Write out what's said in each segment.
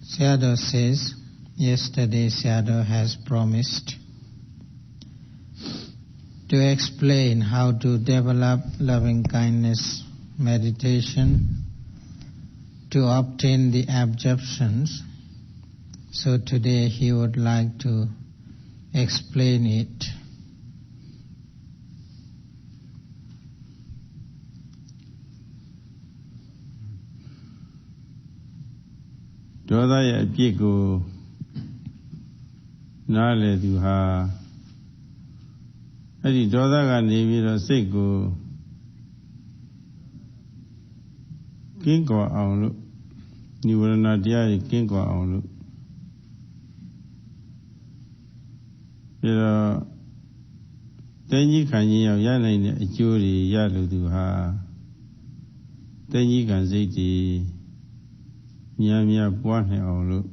Sayadaw says, yesterday Sayadaw has promised to explain how to develop loving-kindness meditation to obtain the absorptions. So today he would like to explain it. Doda ya pied ko na le tu ha adi doda ka ne bi do siat ko kin kwa aung lo niwarana tyae kin kwa aung lo pi do tain ji khan yin yaw ya nain de achou de ya lo tu ha tain ji khan siat deများများပွားနိုင်အောင်လို့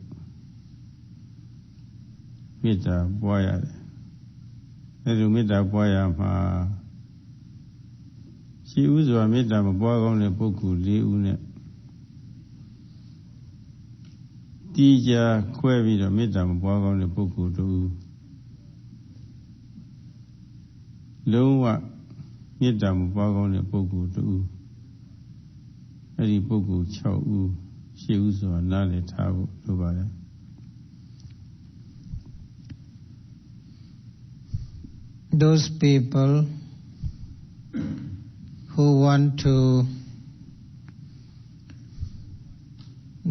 မေတ္တာပွားရတယ်။အဲဒီမေတ္တာပွားရမှာရှိဥစွာမေတ္တာမပွားကောင်းတဲ့ပုဂ္ဂိုလ်၄ဦးနဲ့တီးကြခွဲပြီးတော့မေတ္တာမပွားကောင်းတဲ့ပုဂ္ဂိုလ်တို့လုံးဝမေတ္တာမပွားကောင်းတဲ့ပုဂ္ဂိုလ်တို့အဲဒီပုဂ္ဂိုလ်6ဦးThose people who want to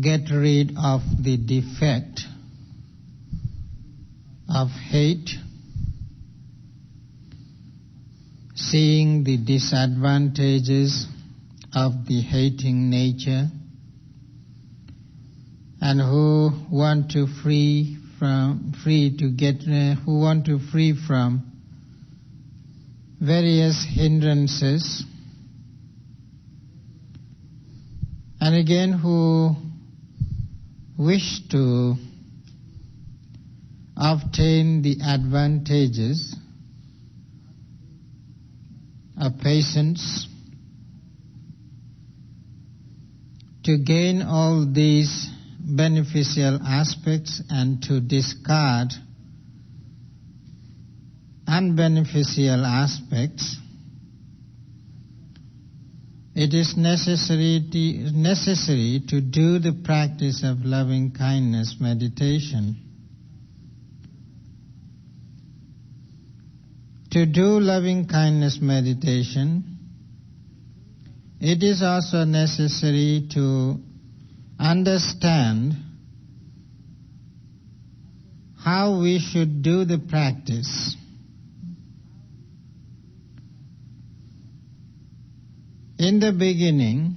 get rid of the defect of hate, seeing the disadvantages of the hating nature, and who want to free from various hindrances, and again who wish to obtain the advantages of patience, to gain all these beneficial aspects and to discard unbeneficial aspects, it is necessary to do the practice of loving-kindness meditation. To do loving-kindness meditation, it is also necessary to understand how we should do the practice. In the beginning,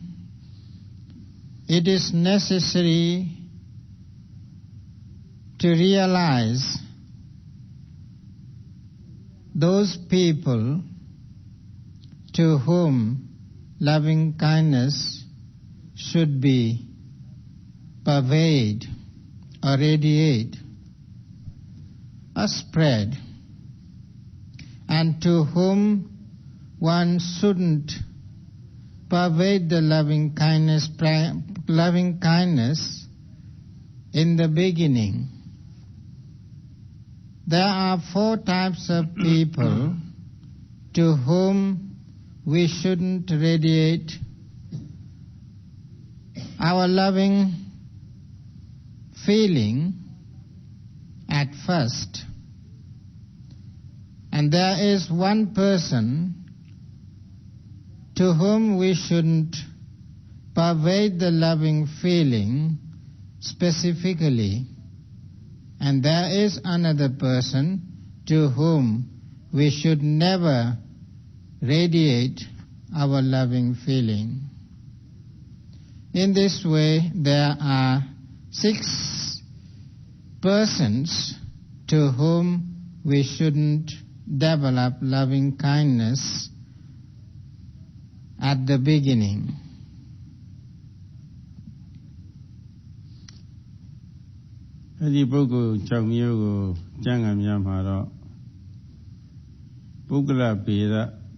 it is necessary to realize those people to whom loving kindness should be pervade or radiate or spread, and to whom one shouldn't pervade the loving kindness in the beginning. There are 4 types of people to whom we shouldn't radiate our loving feeling at first. And there is one person to whom we shouldn't pervade the loving feeling specifically. And there is another person to whom we should never radiate our loving feeling. In this way, there are 6 persons to whom we shouldn't develop loving kindness at the beginning. Adi puggul 6 မျိုးကိုကျမ်းဂန်များမှာတော့ပုဂ္ဂလပေဒ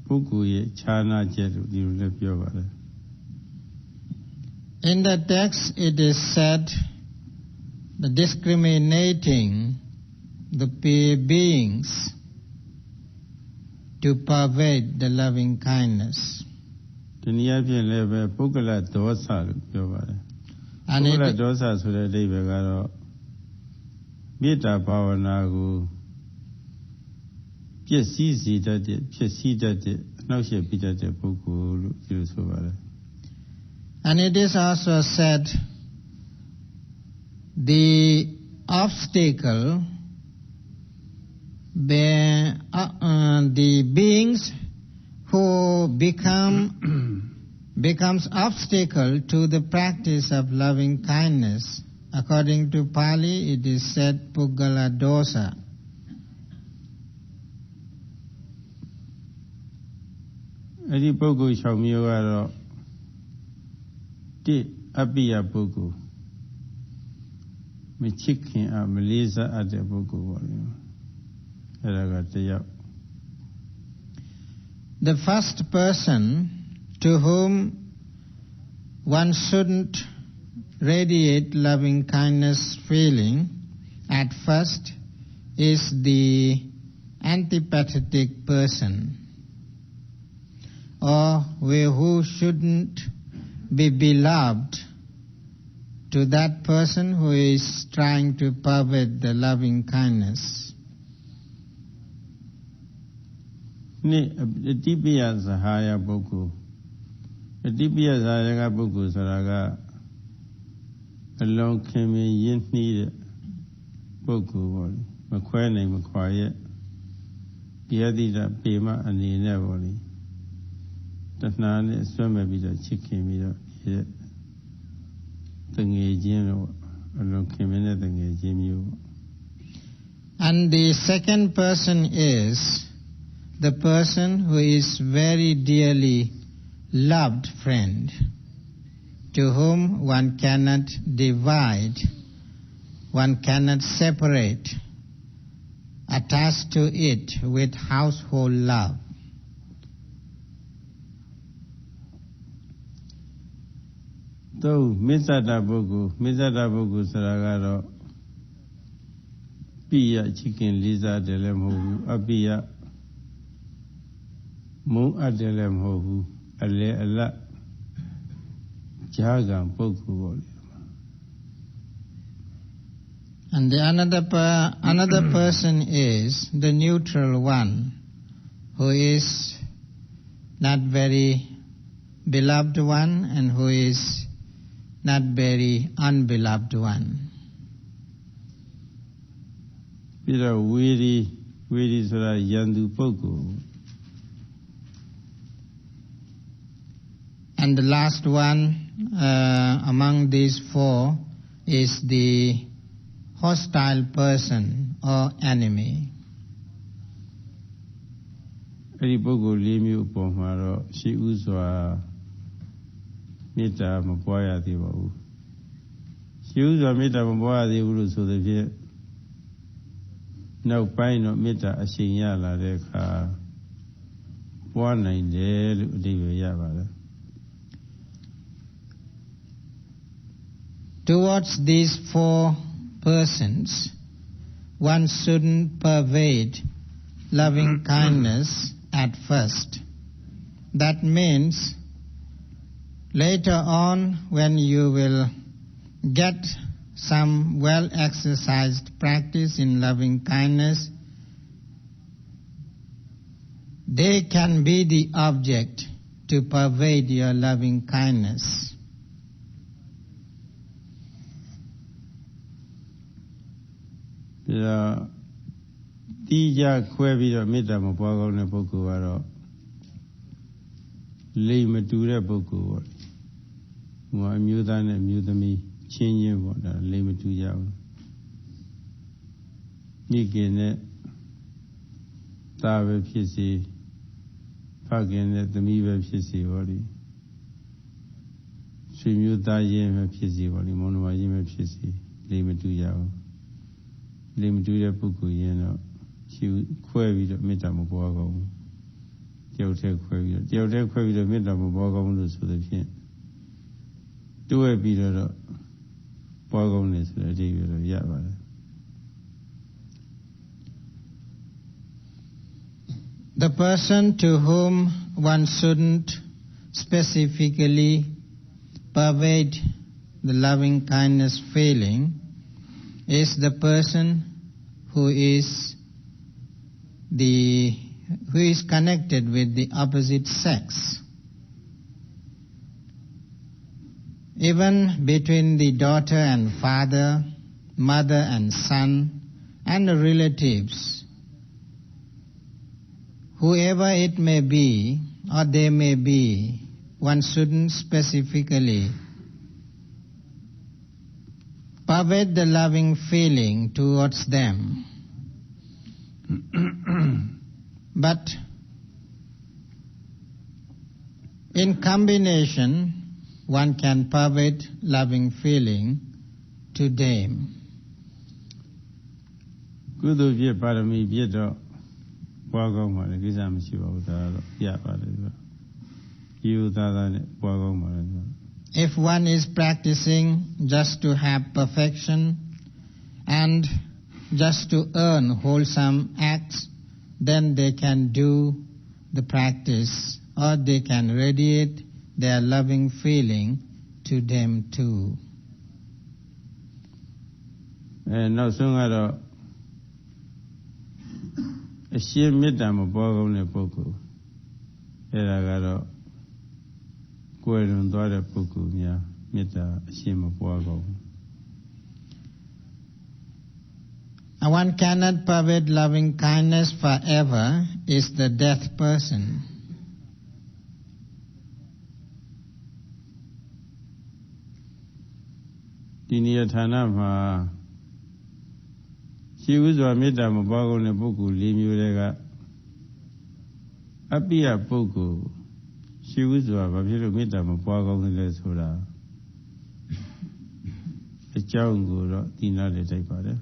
ပုဂ္ဂိုလ်ရဲ့ခြားနာချက်လို့ဒီလိုလည်းပြောပါတယ် In the text it is said discriminating the beings to pervade the loving kindness. And it is also said the obstacle, the beings who becomes obstacle to the practice of loving kindness. According to Pali, it is said Puggala dosa. Edi Pugu Shamyogaro Di Abiya Pugu Michikin a Melisa at the Pugu. The first person to whom one shouldn't radiate loving kindness feeling at first is the antipathetic person, or who shouldn't be beloved to that person who is trying to pervade the loving kindness. Ni Adibya Zahaya Boku. Adibya Zahaya Boku Saraga along came in yin needed Boku, Maquane, Maquaye, Yadida, Pima, and the Nevoli. That none is swimmer with a chicken with a Tangajin along came in at the Gajim. And the second person is the person who is very dearly loved friend, to whom one cannot divide, one cannot separate, attached to it with household love. Though Mizada Bogu Saragaro Pia chicken lizard delem Abia Mu adelem hohu ale ala jagan poku. And the another person is the neutral one, who is not very beloved one and who is not very unbeloved one. Pira weedy sora yandu poku. And the last one among these four is the hostile person or enemy. Eri pogo lemi upomaro shi uzwa mita mapoya di babu. Shi uzwa mita mapoya di ulu so the vie. Now paino mita ashinya la reka puana inde udiwe yabara. Towards these four persons, one shouldn't pervade loving kindness at first. That means later on, when you will get some well-exercised practice in loving kindness, they can be the object to pervade your loving kindness. Tija Quevida Mita Mapago Nepokuaro Lay Matura Boku. More Mudan and Mudami, changing what Lay Matuja. Migene Tave Pisi Pagin at the Miva Pisi Voli. Shimuta Yem Pisi Voli, Monova Yem Pisi, Lay Matuja. Lim do your book, you know, she query the Metamobogo. Delta query the Metamobogo to the pin. Do a bit ပွားကောင်းတယ်ဆိုတဲ့အဓိပ္ပာယ်လို့ရပါတယ် The person to whom one shouldn't specifically pervade the loving kindness feeling is the person who is connected with the opposite sex. Even between the daughter and father, mother and son, and the relatives, whoever it may be, or they may be, one shouldn't specifically pervade the loving feeling towards them. But in combination, one can pervade loving feeling to them. ကုသိုလ်ပြည့်ပါရမီပြည့်တော့ပွားကောင်းပါလေကိစ္စမရှိပါဘူးဒါတော့ရပါတယ်ဒီယူသားသားနဲ့ပွားကောင်းပါလေ If one is practicing just to have perfection and just to earn wholesome acts, then they can do the practice or they can radiate their loving feeling to them too. နောက်ဆုံးကတော့အရှင်းမေတ္တာမပွားကောင်းတဲ့ပုဂ္ဂိုလ်အဲ့ဒါကတော့ကိုယ်လွန်သွားတဲ့ပုဂ္ဂိုလ်များမေတ္တာအရှင်းမပွားကောင်း One cannot pervade loving kindness forever is the deaf person. ဒီနေရာဌာနမှာရှိဥစွာမေတ္တာမပွားကောင်းတဲ့ပုဂ္ဂိုလ်၄မျိုးတွေကအပိယပုဂ္ဂိုလ်ရှိဥစွာဘာဖြစ်လို့မေတ္တာမပွားကောင်းလဲဆိုတာအကြောင်းကိုတော့ဒီနားလေတိုက်ပါတယ်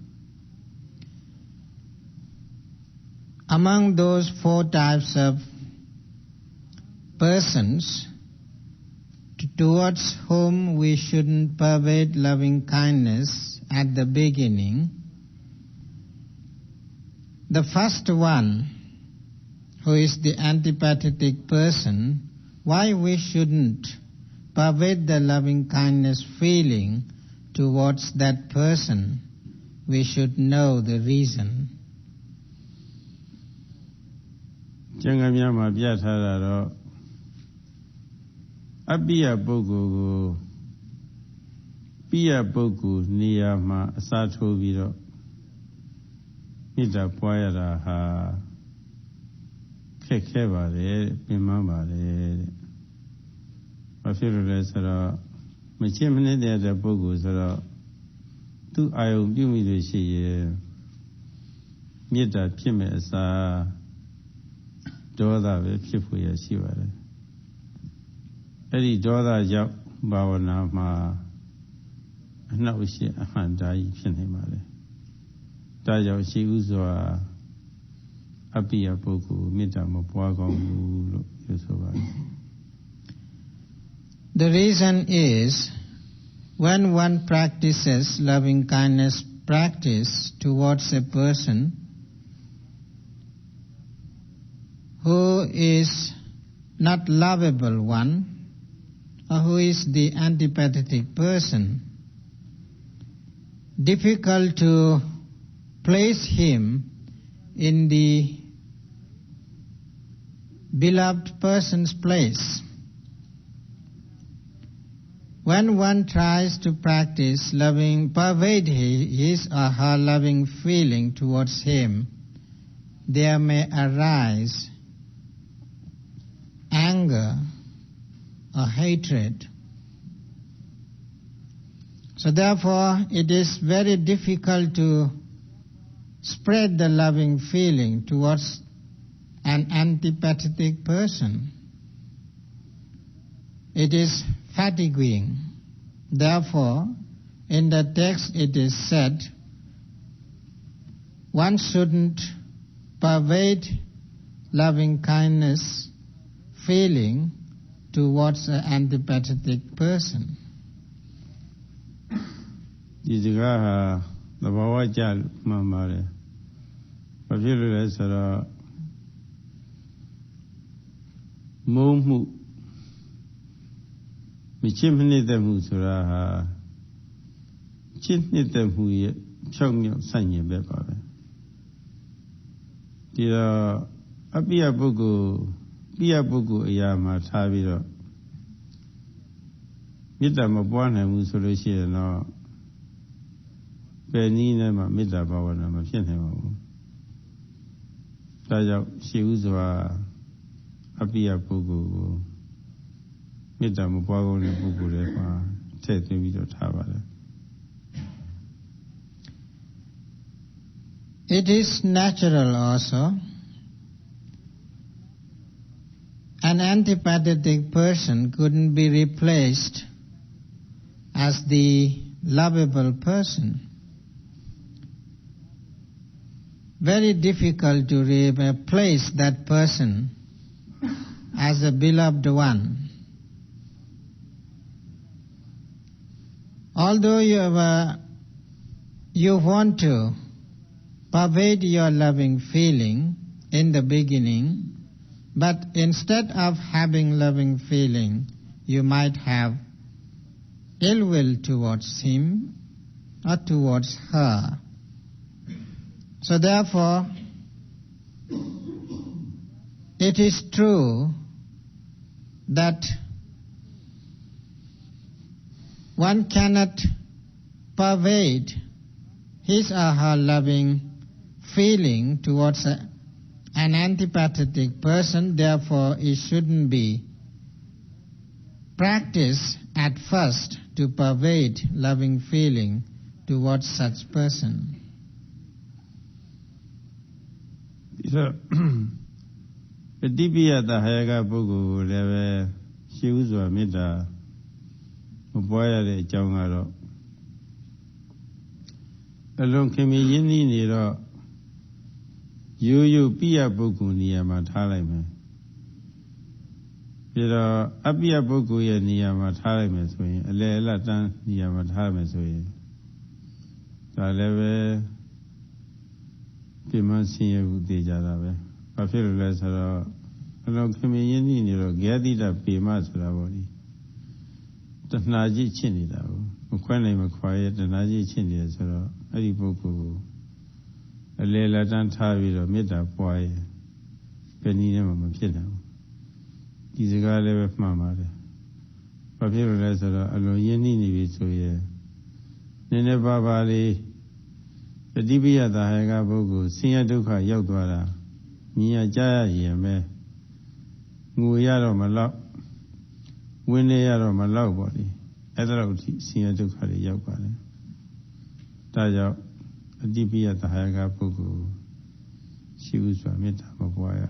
Among those 4 types of persons towards whom we shouldn't pervade loving kindness at the beginning, the first one, who is the antipathetic person, why we shouldn't pervade the loving kindness feeling towards that person, we should know the reason. ကျမ်းဂန်များမှာပြထားတာတော့အပိယပုဂ္ဂိုလ်ကိုပိယပုဂ္ဂိုလ်နေရာမှာအစားထိုးပြီးတော့မေတ္တာပွားရတာဟာခက်ခဲပါတယ်ပြင်ပန်းပါတယ်တဲ့ဘာဖြစ်လို့လဲဆိုတော့မချစ်မနစ်တဲ့ပုဂ္ဂိုလ်ဆိုတော့သူအာယုံပြုမိလို့ရှိရင်မေတ္တာဖြစ်မဲ့အစားဒေါသပဲဖြစ်ဖို့ရရှိပါတယ်အဲ့ဒီဒေါသကြောင့်ဘာဝနာမှာအနှောက်အယှက်အဟံတာကြီးဖြစ်နေပါလေဒါကြောင့်ရှိဥစွာအပိယပုဂ္ဂိုလ်မေတ္တာမပွားကောင်းဘူးလို့ပြောဆိုပါတယ် The reason is when one practices loving kindness practice towards a person who is not lovable one, or who is the antipathetic person, difficult to place him in the beloved person's place. When one tries to practice pervade his or her loving feeling towards him, there may arise anger or hatred. So therefore, it is very difficult to spread the loving feeling towards an antipathetic person. It is fatiguing. Therefore, in the text it is said, one shouldn't pervade loving kindness feeling towards an antipathetic person. ဒီစကားဟာသဘာဝကျမှန်ပါတယ်ဘာဖြစ်လို့လဲဆိုတော့မုန်းမှုမချစ်မနစ်သက်မှုဆိုတာဟာချစ်နှစ်သက်မှုရဲ့ဖြောင့်မြောက်ဆန့်ကျင်ဘက်ပါပဲဒီတော့အပိယပုဂ္ဂိုလ်ပိယပုဂ္ဂိုလ်အရာမှာထားပြီးတော့မေတ္တာမပွားနိုင်ဘူးဆိုလို့ရှိရင်တော့ဘယ်နည်းနဲ့မှမေတ္တာဘာဝနာမဖြစ်နိုင်ပါဘူးဒါကြောင့်ရှိဥစွာအပိယပုဂ္ဂိုလ်ကိုမေတ္တာမပွားကုန်တဲ့ပုဂ္ဂိုလ်တွေမှာထည့်သွင်းပြီးတော့ထားပါတယ်It is natural also. An antipathetic person couldn't be replaced as the lovable person. Very difficult to replace that person as a beloved one. Although you want to pervade your loving feeling in the beginning, but instead of having loving feeling, you might have ill will towards him or towards her. So therefore, it is true that one cannot pervade his or her loving feeling towards an antipathetic person, therefore it shouldn't be practiced at first to pervade loving feeling towards such person. ဒီတော့ပฏิပိယတဟယကပုဂ္ဂိုလ်ကိုလည်းပဲရှိဥစွာမေတ္တာမပွားရတဲ့အကြောင်းကတော့အလွန်ခင်မင်ရင်းနှီးနေတော့ရိုးရိုးပိယပုဂ္ဂိုလ်နေရာမှာထားလိုက်မယ်ပြီးတော့အပိယပုဂ္ဂိုလ်ရဲ့နေရာမှာထားလိုက်မယ်ဆိုရင်အလယ်အလတ်တန်းနေရာမှာထားမယ်ဆိုရင်ဒါလည်းပဲပြမဆင်းရဲဘူးသိကြတာပဲဘာဖြစ်လို့လဲဆိုတော့အလွန်ခင်မင်ရင်းနှီးနေတော့ဂေယတိတပေမဆိုတာပေါ့ဒီတဏှာကြီးချစ်နေတာကိုမခွဲနိုင်မခွာရဲ့တဏှာကြီးချစ်နေတယ်ဆိုတော့အဲ့ဒီပုဂ္ဂိုလ်ကိုအလေလက်တန်းထားပြီးတော့မေတ္တာပွားရင်ဘယ်နည်းနဲ့မှမဖြစ်နိုင်ဘူးဒီစကားလည်းပဲမှန်ပါတယ်ဘာဖြစ်လို့လဲဆိုတော့အလွန်ရင်းနှီးနေပြီဆိုရင်နည်းနည်းပါးပါးလေးပฏิပိယတာဟေကပုဂ္ဂိုလ်ဆင်းရဲဒုက္ခရောက်သွားတာမြင်ရကြားရရင်ပဲငိုရတော့မလောက်ဝင်းနေရတော့မလောက်ပေါ့ဒီအဲ့ဒါလို့ဆင်းရဲဒုက္ခတွေရောက်ပါတယ်ဒါကြောင့်အတိပိယတဟယကပုဂ္ဂိုလ်ရှိဥစွာမေတ္တာမပွားရ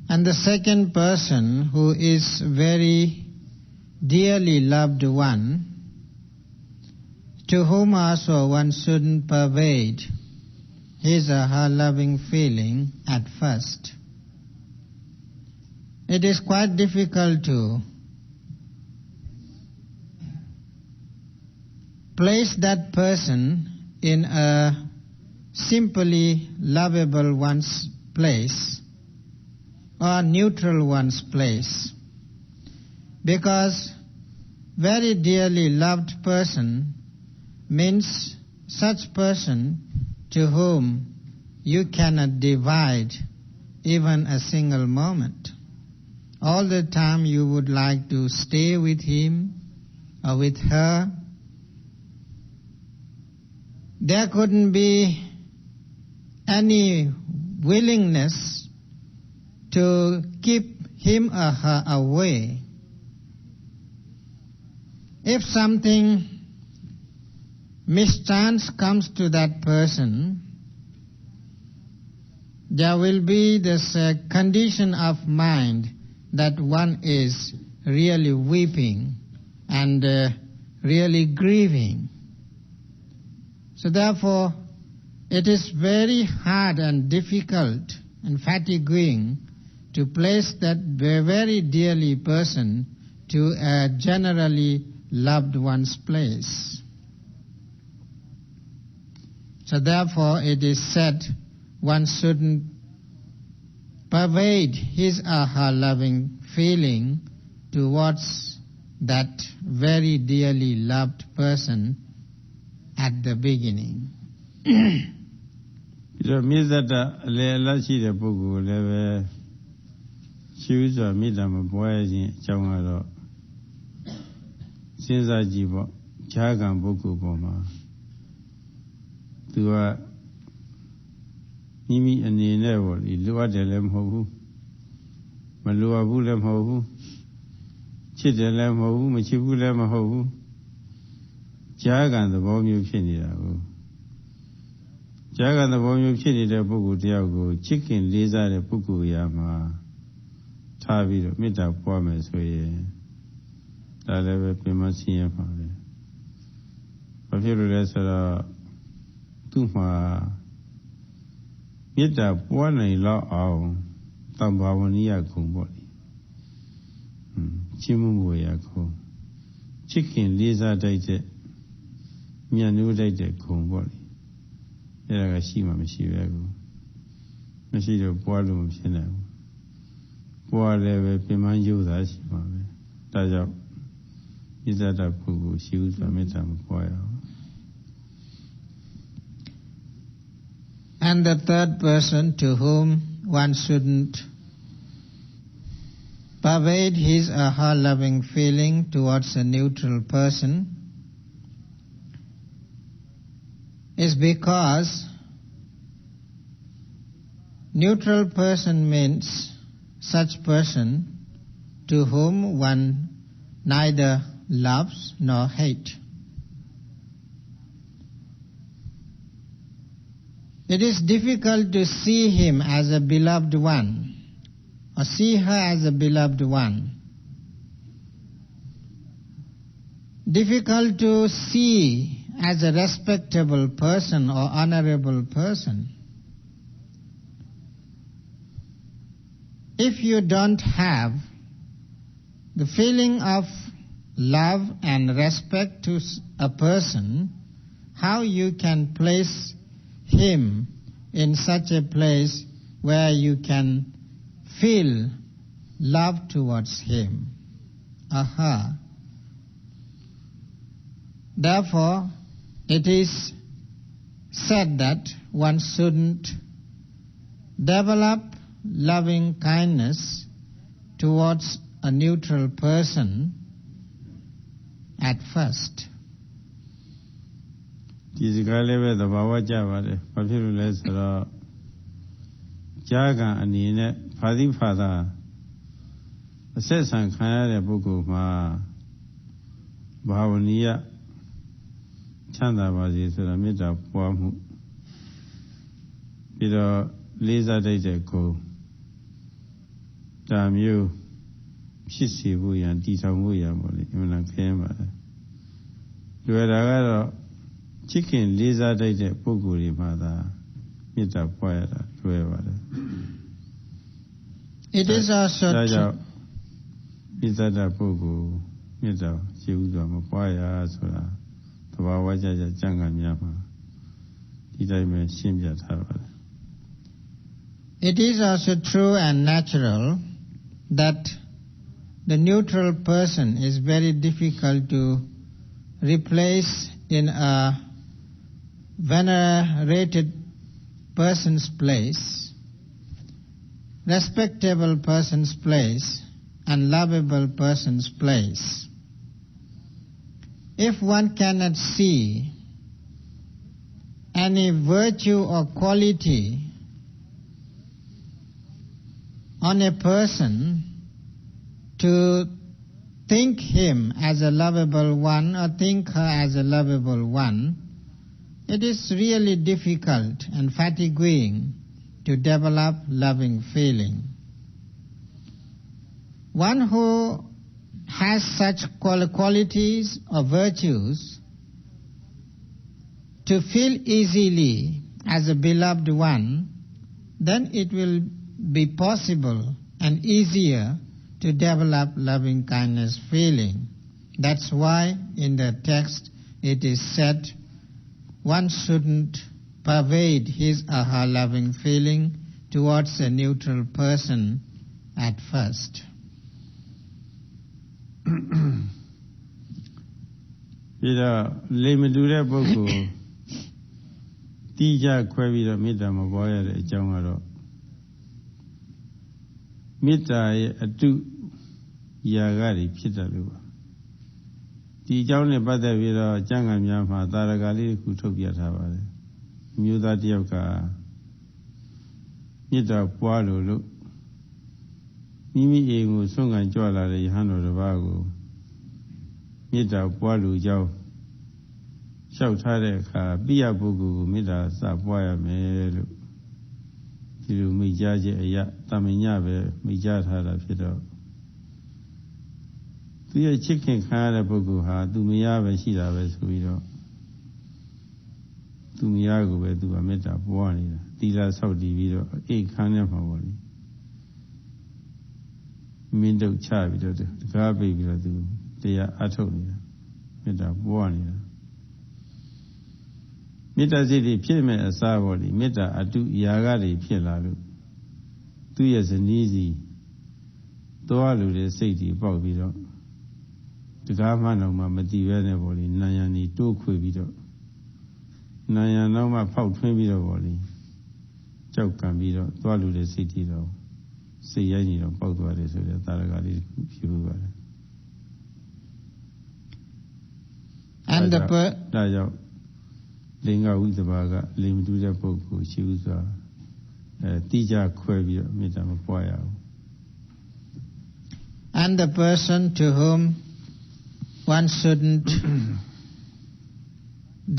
And the second person who is very dearly loved one, to whom also one shouldn't pervade his or her loving feeling at first. It is quite difficult to place that person in a simply lovable one's place or neutral one's place, because very dearly loved person means such person to whom you cannot divide even a single moment. All the time you would like to stay with him or with her. There couldn't be any willingness to keep him or her away. If something mischance comes to that person, there will be this condition of mind that one is really weeping and really grieving. So therefore, it is very hard and difficult and fatiguing to place that very dearly person to a generally loved one's place. So therefore it is said one shouldn't pervade his or her loving feeling towards that very dearly loved person at the beginning. ပြီးတော့မေတ္တာအလယ်အလတ်ရှိတဲ့ပုဂ္ဂိုလ်လည်းပဲရှိဥစွာမေတ္တာမပွားရခြင်းအကြောင်းကတော့စဉ်းစားကြည့်ပေါ့ခြားကံပုဂ္ဂိုလ်ပေါ်မှာသူကမိမိအနေနဲ့ပေါ့ဒီလိုအပ်တယ်လည်းမဟုတ်ဘူးမလိုအပ်ဘူးလည်းမဟုတ်ဘူးချစ်တယ်လည်းမဟုတ်ဘူးမချစ်ဘူးလည်းမဟုတ်ဘူးခြားကံသဘောမျိုးဖြစ်နေတာကိုခြားကံသဘောမျိုးဖြစ်နေတဲ့ပုဂ္ဂိုလ်တယောက်ကိုချစ်ခင်လေးစားတဲ့ပုဂ္ဂိုလ်ရာမှာထားပြီးတော့မေတ္တာပွားမယ်ဆိုရင်ဒါလည်းပဲပြင်မဆင်းရဲပါပဲဘာဖြစ်လို့လဲဆိုတော့သူ့မှာမေတ္တာပွားနိုင်လောက်အောင်တမ္ဘာဝနိယဂုဏ်ပေါ့လေချစ်မှုဝေရဂုဏ်ချစ်ခင်လေးစားတတ်တဲ့မြတ်နိုးတတ်တဲ့ဂုဏ်ပေါ့လေအဲ့ဒါကရှိမှမရှိပဲဘူးမရှိတော့ပွားလို့မဖြစ်နိုင်ဘူးပွားလည်းပဲပြင်မယုတ်တာရှိမှာပဲဒါကြောင့်ဣဇဒပုဂ္ဂိုလ်ရှိဥစွာမေတ္တာမပွားရအောင် And the third person to whom one shouldn't pervade his or her loving feeling towards a neutral person is because neutral person means such person to whom one neither loves nor hates. It is difficult to see him as a beloved one or see her as a beloved one. Difficult to see as a respectable person or honorable person. If you don't have the feeling of love and respect to a person, how you can place him in such a place where you can feel love towards him or her. Therefore, it is said that one shouldn't develop loving kindness towards a neutral person at first. ဒီစကားလေးပဲသဘာဝကျပါတယ်ဘာဖြစ်လို့လဲဆိုတော့ကြားကံအနေနဲ့ဖာတိဖာသာအဆက်ဆံခံရတဲ့ပုဂ္ဂိုလ်မှာဘာဝနိယချမ်းသာပါစေဆိုတာမေတ္တာပွားမှုပြီးတော့လေးစားတတ်တဲ့ကိုဒါမျိုးဖြစ်စေဖို့ရန်တည်ဆောင်ဖို့ရန်ပေါ့လေအမှန်ခင်းပါတယ်လွယ်တာကတော့ချစ်ခင်လေးစားတတ်တဲ့ပုဂ္ဂိုလ်တွေမှာသာမေတ္တာပွားရတာလွယ်ပါတယ် It is also ဒါကြောင့်မေတ္တာပုဂ္ဂိုလ်မေတ္တာရှိဥစွာမပွားရဆိုတာသဘာဝကျကျကြံ့ကံများမှာဒီတိုင်းပဲရှင်းပြထားပါတယ် It is also true and natural that the neutral person is very difficult to replace in a venerated person's place, respectable person's place, and lovable person's place. If one cannot see any virtue or quality on a person to think him as a lovable one or think her as a lovable one, it is really difficult and fatiguing to develop loving feeling. One who has such qualities or virtues to feel easily as a beloved one, then it will be possible and easier to develop loving kindness feeling That's why in the text it is said one shouldn't pervade his or her loving feeling towards a neutral person at first. ပြီးတော့လိမ်မတူတဲ့ပုဂ္ဂိုလ်တိကျခွဲပြီးတော့မေတ္တာမပွားရတဲ့အကြောင်းကတော့မေတ္တာရဲ့အတုရာဂတွေဖြစ်တယ်လို့ပါဒီအကြောင်းနဲ့ပတ်သက်ပြီးတော့ကျမ်းဂန်များမှာသာရကလေးတစ်ခုထုတ်ပြထားပါတယ်မျိုးသားတစ်ယောက်ကမေတ္တာပွားလို့မိမိအိမ်ကိုဆွမ်းခံကြွလာတဲ့ယဟန်တော်တစ်ပါးကိုမေတ္တာပွားလို့ကြောင်းလျှောက်ထားတဲ့အခါပိယပုဂ္ဂိုလ်ကိုမေတ္တာစပွားရမယ်လို့ဒီလိုမိတ်ကြားခြင်းအရာတမညပဲမိတ်ကြားထားတာဖြစ်တော့သူရဲ့ချစ်ခင်ခံရတဲ့ပုဂ္ဂိုလ်ဟာသူမယားပဲရှိတာပဲဆိုပြီးတော့သူမယားကိုပဲသူကမေတ္တာပွားနေတာတီလာဆောက်တည်ပြီးတော့အိတ်ခမ်းနေမှာပေါ့လေမင်းတို့ချပြီးတော့တကားပိတ်ပြီးတော့သူတရားအထုတ်နေတာမေတ္တာပွားနေတာမေတ္တာစိတ်တွေဖြစ်မဲ့အစားပေါ့လေမေတ္တာအတုယာကတွေဖြစ်လာလို့သူ့ရဲ့ဇနီးစီသွားလို့တဲ့စိတ်တွေပေါက်ပြီးတော့တကားမှတော့မှမတိပဲနဲ့ပေါ့လေနာယံကြီးတိုးခွေပြီးတော့နာယံတော့မှဖောက်ထွင်းပြီးတော့ပေါ့လေကြောက်ကံပြီးတော့သွားလို့တဲ့စိတ်တွေတော့စိတ်ရိုက်နေတော့ပေါက်သွားတယ်ဆိုတဲ့သာရကလေးဖြစ်လို့ပါတယ်ဒါကြောင့်လင်္ကာဝိသဘာကလိမ်မတူတဲ့ပုဂ္ဂိုလ်ရှိဥစွာတိကျခွဲပြီးတော့မေတ္တာမပွားရဘူး And the person to whom one shouldn't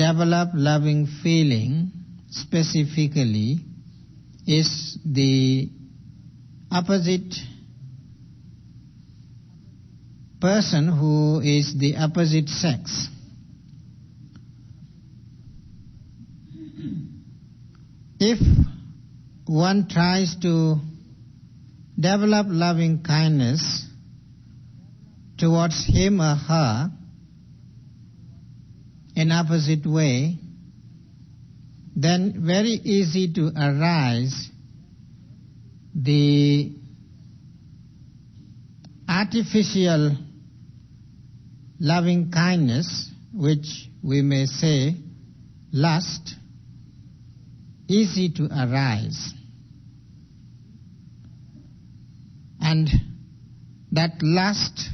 develop loving feeling specifically is the opposite person who is the opposite sex. If one tries to develop loving kindness towards him or her in opposite way, then very easy to arise the artificial loving kindness, which we may say lust, easy to arise. And that lust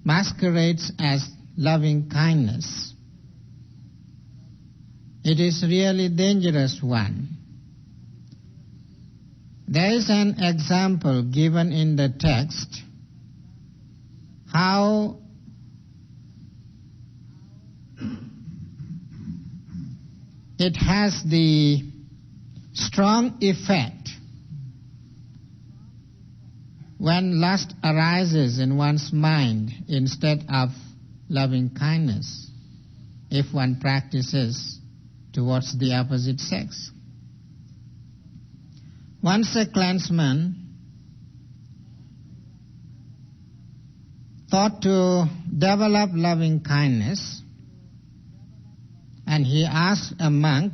masquerades as loving kindness. It is really dangerous one. There is an example given in the text how it has the strong effect when lust arises in one's mind instead of loving kindness, if one practices towards the opposite sex. Once a clansman thought to develop loving kindness, and he asked a monk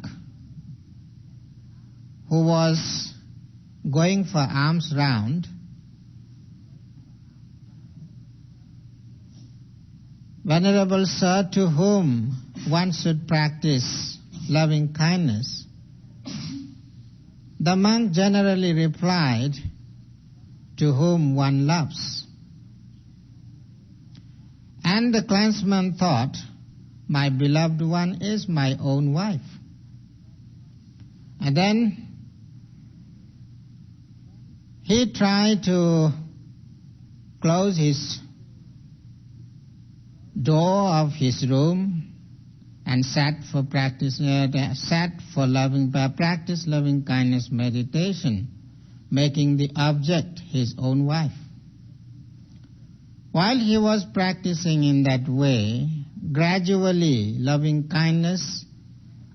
who was going for alms round, "Venerable sir, to whom one should practice loving kindness?" The monk generally replied, "To whom one loves." And the clansman thought, "My beloved one is my own wife." And then he tried to close his door of his room and sat for practice loving kindness meditation, making the object his own wife. While he was practicing in that way, gradually loving kindness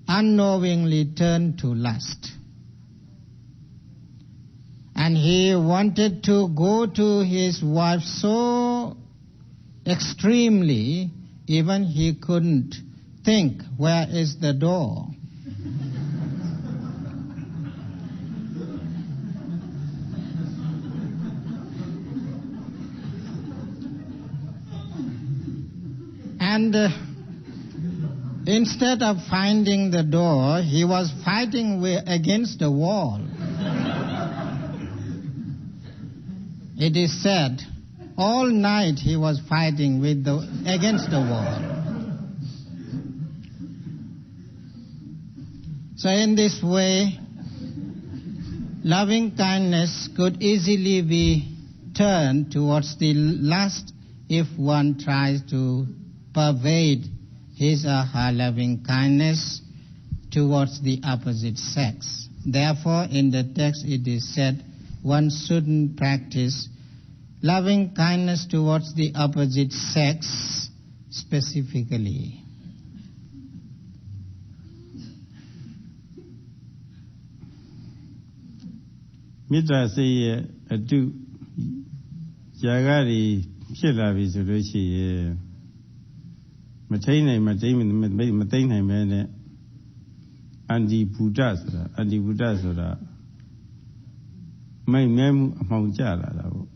unknowingly turned to lust. And he wanted to go to his wife so extremely, even he couldn't think, where is the door? And instead of finding the door, he was fighting against the wall. It is said, all night he was fighting against the wall. So in this way, loving kindness could easily be turned towards the lust if one tries to pervade his or her loving kindness towards the opposite sex. Therefore, in the text it is said, one shouldn't practice loving kindness towards the opposite sex specifically. Mitra say adu jagariဖြစ်လာပြီဆိုလို့ရှိရင်မထိန်နိုင်မသိနိုင်မဲနဲ့အန္တိဘူတဆိုတာမိုက်မဲမှုအမှောင်ကျလာတာပေါ့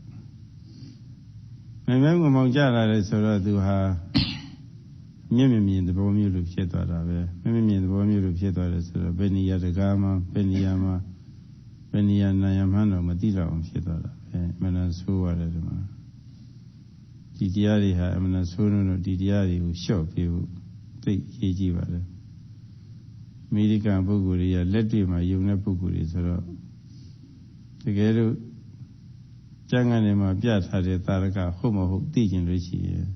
မိုက်မဲမှုအမှောင်ကျလာတယ်ဆိုတော့သူဟာမျက်မြင်သဘောမျိုးလိုဖြစ်သွားတာပဲမျက်မြင်သဘောမျိုးလိုဖြစ်သွားတယ်ဆိုတော့ဘယ်နေရာတကားမှဘယ်နေရာမှဘယ်နေရာနာယမှန်းတော့မသိတော့အောင်ဖြစ်သွားတာပဲအမှန်တော့ဆိုးရတယ်ဒီမှာဒီတရားတွေဟာအမှန်တော့ဆိုးလို့ဒီတရားတွေကိုလျှော့ပြဖို့သိရေးကြည့်ပါလေအမေရိကန်ပုဂ္ဂိုလ်တွေကလက်တွေ့မှာယုံတဲ့ပုဂ္ဂိုလ်တွေဆိုတော့တကယ်လို့ကျမ်းဂန်ထဲမှာပြထားတဲ့သာရကဟုတ်မဟုတ်သိကျင်လို့ရှိရင်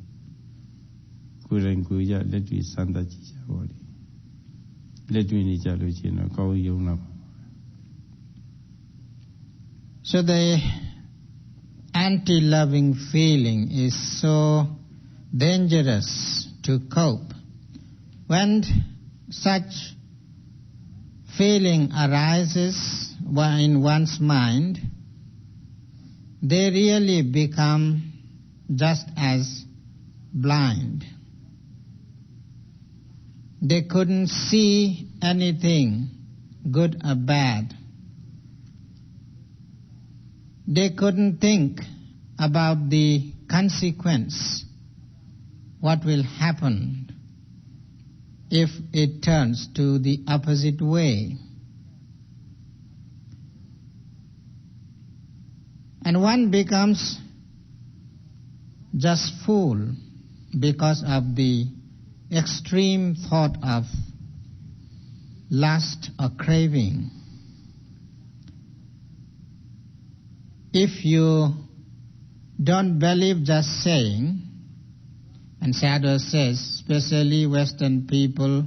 ကိုယ်တိုင်ကိုယ်ရလက်တွေ့စမ်းသပ်ကြည့်ကြပါလေလက်တွေ့နေကြလို့ရှိရင်တော့ကောင်းယုံလာပါ So the anti-loving feeling is so dangerous to cope. When such feeling arises in one's mind, they really become just as blind. They couldn't see anything, good or bad. They couldn't think about the consequence, what will happen if it turns to the opposite way. And one becomes just fool because of the extreme thought of lust or craving. If you don't believe just saying, and Sayadaw says, especially Western people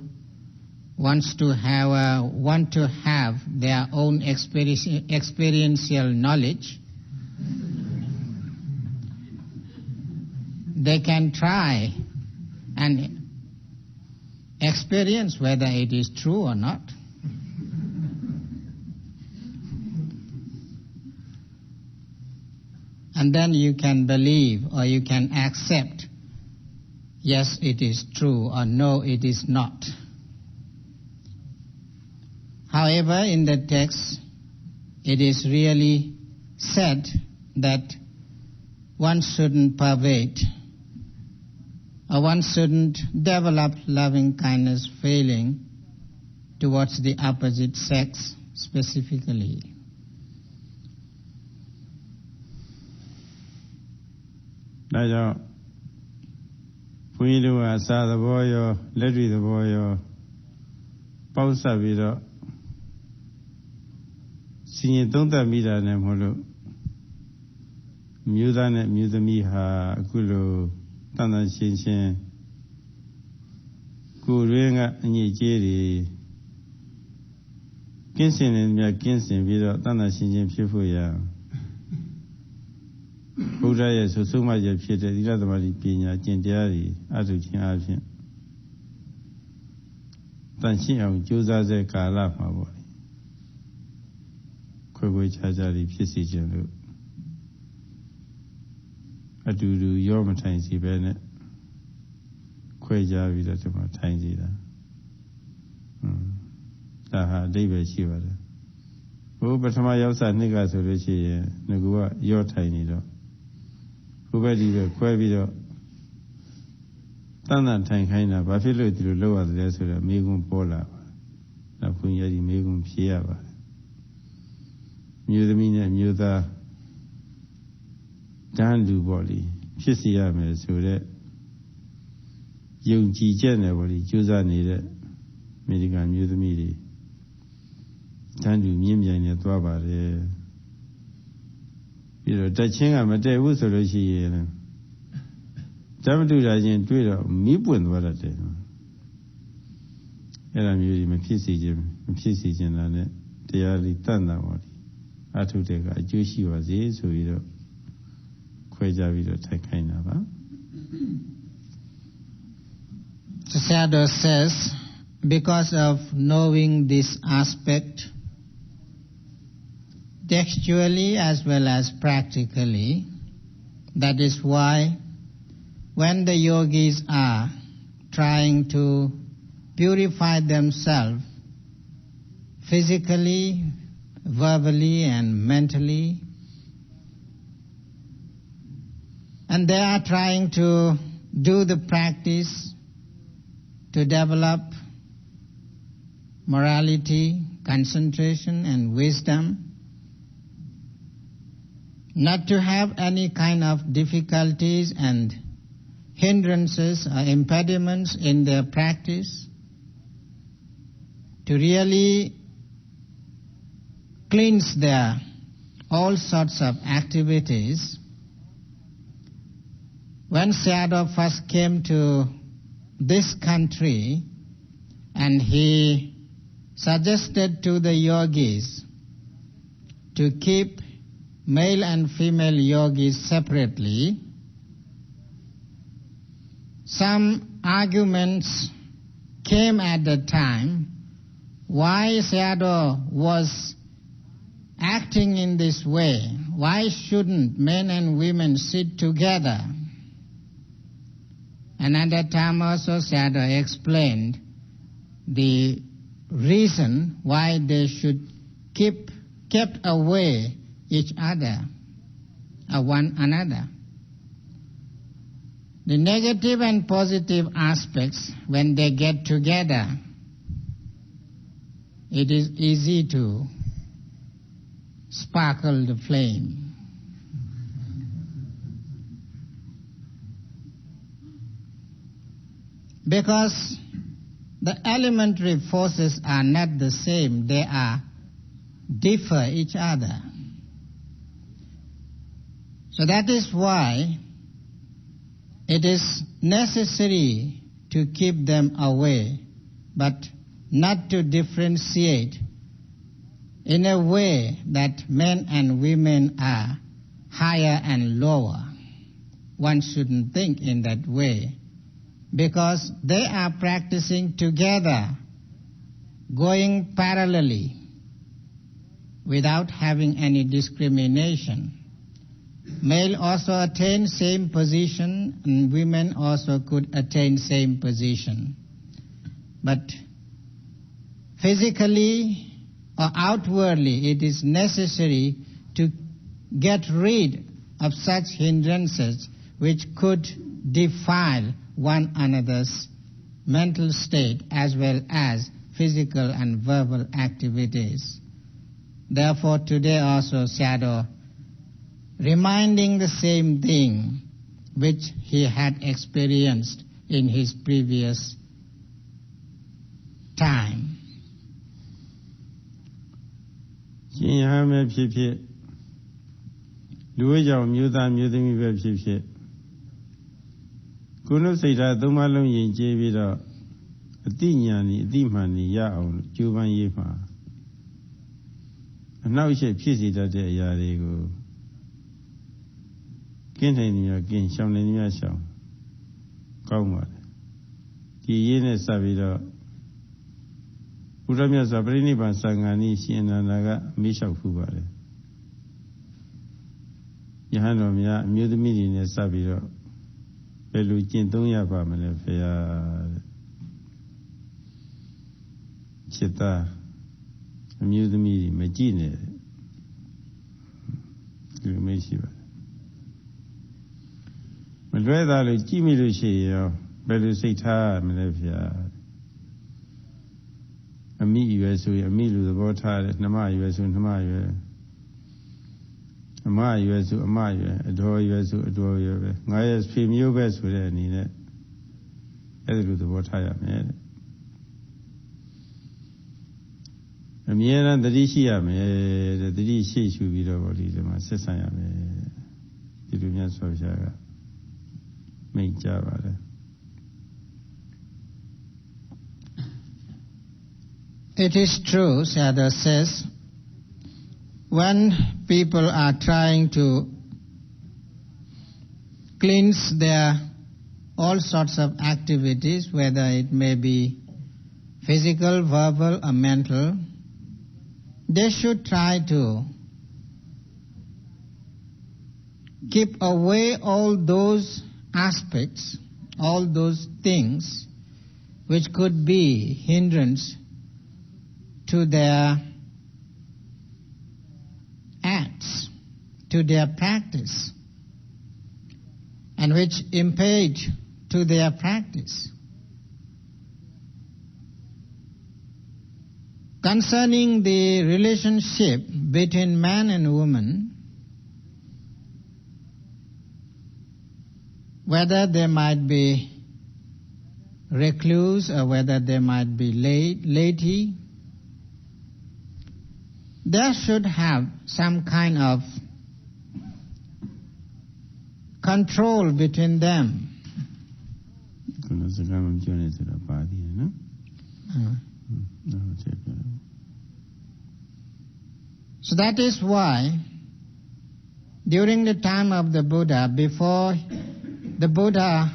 want to have their own experiential knowledge, they can try and experience whether it is true or not. And then you can believe or you can accept, yes, it is true, or no, it is not. However, in the text, it is really said that one shouldn't pervade, or one shouldn't develop loving kindness feeling towards the opposite sex specifically. Now, bုန်းကြီးတို့ကစာသဘောရောလက်တွေ့သဘောရောပေါင်းစပ်ပြီးတော့စီရင်သုံးသပ်မိတာနဲ့မဟုတ်လို့မျိုးသားနဲ့မျိုးသမီးဟာအခုလိုတန်တန်ရှင်းရှင်းကိုယ်ရင်းကအညစ်အကြေးတွေကင်းစင်နေမြကင်းစင်ပြီးတော့တန်တန်ရှင်းရှင်းဖြစ်ဖို့ရဘုရားရဲ့ဆိုဆုံးမရဖြစ်တဲ့သီလသမာဓိပညာကျင့်တရားတွေအထုခြင်းအပြင်တန်ရှင်းအောင်ကြိုးစားစေကာလမှာပေါ့ခွဲခွဲခြားခြားတွေဖြစ်စေခြင်းလို့ အတူတူရောမထိုင်စီပဲနဲ့ခွဲခြားပြီးတော့ဒီမှာထိုင်စီတာဒါဟာအဓိပ္ပာယ်ရှိပါတယ်ဘုပထမရောက်စားနှစ်ကဆိုလို့ရှိရင်ငကူကရောထိုင်နေတော့ဘုဘက်ဒီပဲခွဲပြီးတော့တန်တန်ထိုင်ခိုင်းတာဘာဖြစ်လို့ဒီလိုလုပ်ရတယ်ဆိုတော့မိကွန်းပေါ်လာပါနောက်ခွင့်ရဒီမိကွန်းဖြေရပါတယ်မြို့သမီးနဲ့မြို့သားတန်းလူပေါ့လေဖြစ်စီရမယ်ဆိုတော့ယုံကြည်ချက်နဲ့ပေါ့လေကြိုးစားနေတဲ့အမေရိကန်မြို့သမီးတွေတန်းလူမြင့်မြိုင်နဲ့သွားပါတယ်ပြီးတော့တက်ချင်းကမတည့်ဘူးဆိုလို့ရှိရင်ဓမ္မတုရာချင်းတွေ့တော့မီးပွင့်သွားတတ်တယ်အဲ့လိုမျိုးကြီးမဖြစ်စေခြင်းလားနဲ့တရားလေးတတ်တာပါလေအထုတဲ့ကအကျိုးရှိပါစေဆိုပြီးတော့ခွဲခြားပြီးတော့ထိုက်ခိုင်းတာပါ The Sayadaw says, because of knowing this aspect, textually as well as practically, that is why when the yogis are trying to purify themselves physically, verbally and mentally, and they are trying to do the practice to develop morality, concentration and wisdom, not to have any kind of difficulties and hindrances or impediments in their practice, to really cleanse their all sorts of activities. When Sayadaw first came to this country and he suggested to the yogis to keep male and female yogis separately, some arguments came at the time why Sayadaw was acting in this way. Why shouldn't men and women sit together? And at that time also Sayadaw explained the reason why they should kept away each other or one another. The negative and positive aspects, when they get together, it is easy to sparkle the flame. Because the elementary forces are not the same, they differ each other. So that is why it is necessary to keep them away, but not to differentiate in a way that men and women are higher and lower. One shouldn't think in that way, because they are practicing together, going parallelly, without having any discrimination. Male also attain same position, and women also could attain same position. But physically or outwardly, it is necessary to get rid of such hindrances which could defile one another's mental state as well as physical and verbal activities. Therefore, today also Sayadaw reminding the same thing which he had experienced in his previous time. ရှင်ရဟန်းပဲဖြစ်ဖြစ်လူဝိကြောင့်မျိုးသားမျိုးသမီးပဲဖြစ်ဖြစ်ကိုယ်နှုတ်စိတ်ဓာတ်သုံးပါးလုံးယဉ်ကျေးပြီးတော့အတိညာဏ်အတိမှန်ရအောင်ကြိုးပမ်းရေးမှာအနောက်ရှေ့ဖြစ်စေတတ်တဲ့အရာတွေကိုကင်းနိုင်နေရကင်းရှောင်နေရရှောင်ကောင်းပါတယ်ဒီရေးနဲ့စပြီးတော့ဘုရားမြတ်စွာဘုရားပြိဋိဘံသံဃာနည်းရှင်အနန္ဒာကမေးလျှောက်ဖူးပါတယ် Yahanomia, Mudimidi, and Sabiro, Belucin, Dunya Pamela, Chita, Mudimidi, Magine, Lumesiva. But rather, Jimmy Lucy, Belusita, Melefia. A me US, a me to the water, Nama US, Nama. A ma US, a ma, a door US, a door US. I stream you best with any net. As to the water I made. A mere and the Dishia made the Dishi should be the body, the Massaya made. Did you not so make Java? It is true, Sayadaw says, when people are trying to cleanse their all sorts of activities, whether it may be physical, verbal, or mental, they should try to keep away all those aspects, all those things which could be hindrance to their acts, to their practice, and which impede to their practice. Concerning the relationship between man and woman, whether they might be recluse or whether they might be laity, there should have some kind of control between them. So that is why during the time of the Buddha, before the Buddha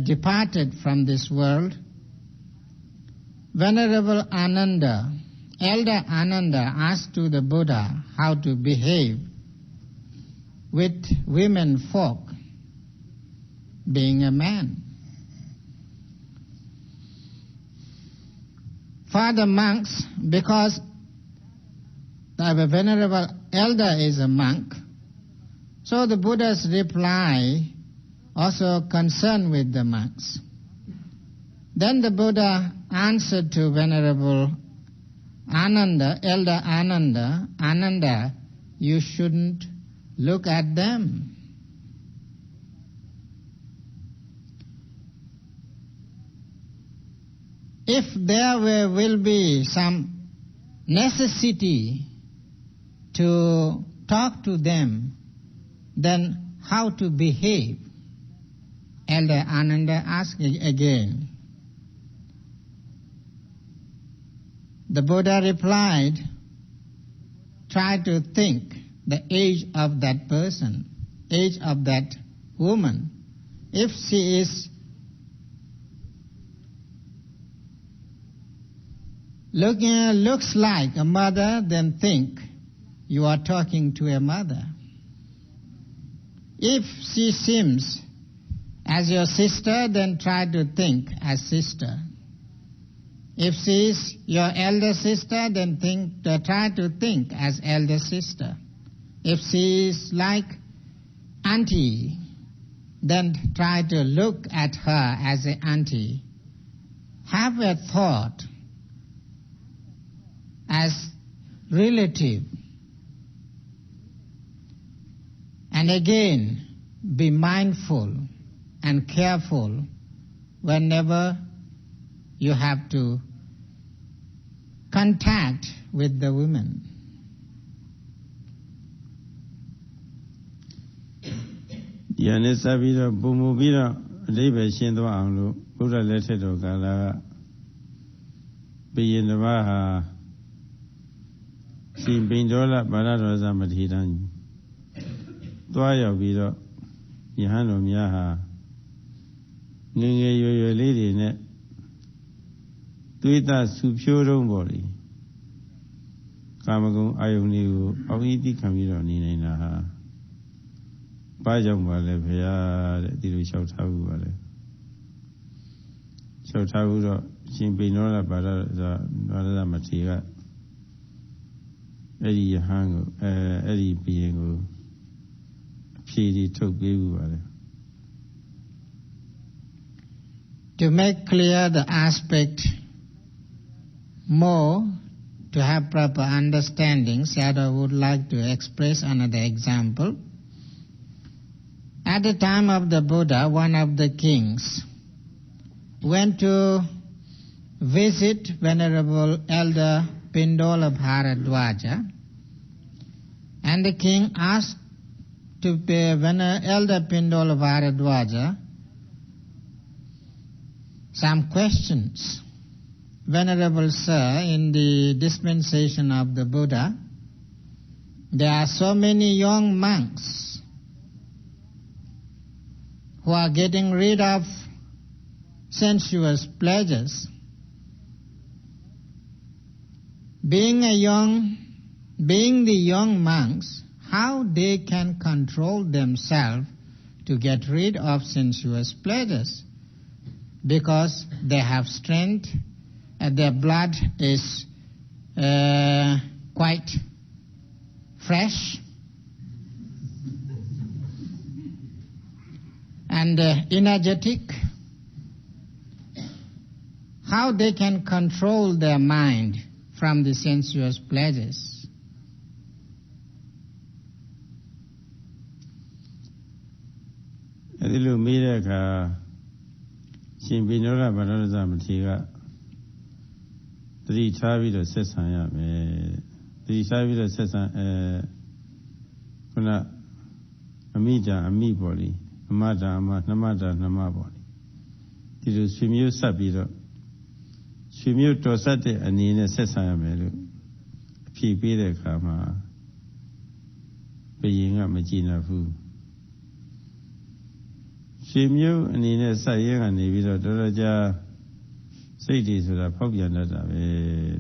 departed from this world, Venerable Ananda, Elder Ananda, asked to the Buddha how to behave with women folk, being a man. Father monks, because the Venerable Elder is a monk, so the Buddha's reply also concerned with the monks. Then the Buddha answered to Venerable Ananda, Elder Ananda, Ananda, you shouldn't look at them. If there will be some necessity to talk to them, then how to behave? Elder Ananda asked again. The Buddha replied, try to think the age of that person, age of that woman. If she looks like a mother, then think you are talking to a mother. If she seems as your sister, then try to think as sister. If she is your elder sister, then try to think as elder sister. If she is like auntie, then try to look at her as an auntie. Have a thought as relative. And again, be mindful and careful whenever you have to contact with the women. Yanisabira Bumubira Libe Shindo Amlu, Buddha Letter to Gala be in the Vaha, Sim Bindola, Baraza Matidan. Dwaya Vido, Yahano Miaha, Ninga your lady net. Tuita Supuro body. Kamago Ioniu, Audi Camilo Nina. ဘာကြောင့်ပါလဲဖေရတဲ့ဒီလိုလျှောက်ထားဘူးပါလေလျှောက်ထားဘူးတော့ရှင်ပိနောရပါဒဘာရမထေရကအဲ့ဒီယဟန်ကိုအဲ့ဒီဘုရင်ကိုအဖြေဒီထုတ်ပေးဘူးပါလေ To make clear the aspect more, to have proper understanding, Sayadaw would like to express another example. At the time of the Buddha, one of the kings went to visit Venerable Elder Pindola Bharadwaja, and the king asked to Elder Pindola Bharadwaja some questions. Venerable Sir, in the dispensation of the Buddha, there are so many young monks who are getting rid of sensuous pleasures. Being the young monks, how they can control themselves to get rid of sensuous pleasures? Because they have strength, their blood is quite fresh, and energetic. How they can control their mind from the sensuous pleasures? Shin Binola Banaza Matiga သတိထားပြီးတော့ဆက်ဆံရမယ်သတိထားပြီးတော့ဆက်ဆံခုနအမိတာအမိပေါ့လေအမတာအမနှမတာနှမပေါ့လေဒီလိုဆွေမျိုးဆက်ပြီးတော့ဆွေမျိုးတော်ဆက်တဲ့အနေနဲ့ဆက်ဆံရမယ်လို့အဖြေပေးတဲ့အခါမှာဘယင်ကမကြည်နပ်ဘူးဆွေမျိုးအနေနဲ့ဆက်ရဲကနေပြီးတော့တော်တော်ကြာစိတ်တွေဆိုတာဖောက်ပြန်တတ်တာပဲ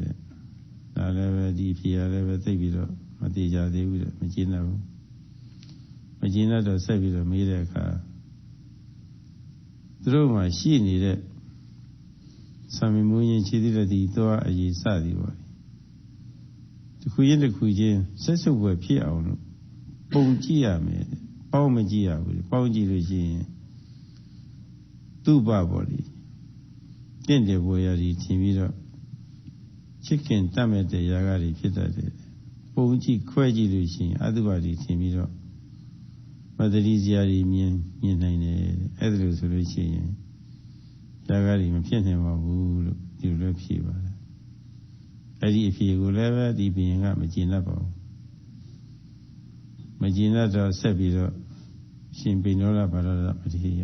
တဲ့ဒါလည်းပဲဒီဖြေရလည်းပဲသိပြီးတော့မတည်ကြသေးဘူးတဲ့မကျင်းတော့ဘူးမကျင်းတော့ဆက်ပြီးတော့မေးတဲ့အခါသူတို့မှရှိနေတဲ့ဆံမီမူးရင်ခြေသီးတဲ့ဒီသွားအရေးစသည်ပေါ့တခုချင်းတခုချင်းဆက်စုပ်ပဲဖြစ်အောင်လို့ပုံကြည့်ရမယ်ပေါင်းမကြည့်ရဘူးပေါင်းကြည့်လို့ရှိရင်သူ့ဘပေါ့လေတင့်တယ်ဘွယ်ရည်ထင်ပြီးတော့ချစ်ခင်တတ်မဲ့တဲ့ຢာကတွေဖြစ်တတ်တယ်ပုံကြည့်ခွဲကြည့်လို့ရှိရင်အတုပါတွေထင်ပြီးတော့မတတိစရာတွေမြင်နိုင်တယ်အဲ့ဒါလို့ဆိုလို့ရှိရင်ຢာကတွေမဖြစ်နိုင်ပါဘူးလို့ဒီလိုလည်းဖြေပါတယ်အဲ့ဒီအဖြေကိုလည်းပဲဒီဘုရင်ကမကျေနပ်ပါဘူးမကျေနပ်တော့ဆက်ပြီးတော့ရှင်ပိဏောလဘာဒမတိယ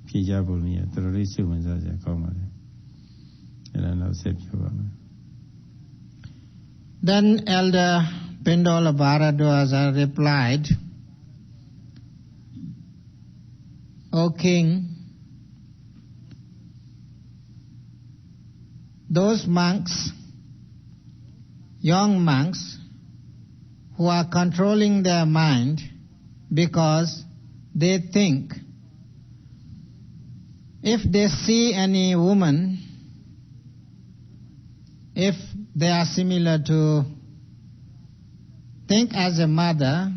ဖြေကြပုံလေးတော်တော်လေးစိတ်ဝင်စားစရာကောင်းပါတယ်အဲ့ဒါနောက်ဆက်ပြောပါမယ် Then Elder Pindola Bharadwaja replied, O king, those monks, young monks, who are controlling their mind because they think if they see any woman, if they are similar to think as a mother,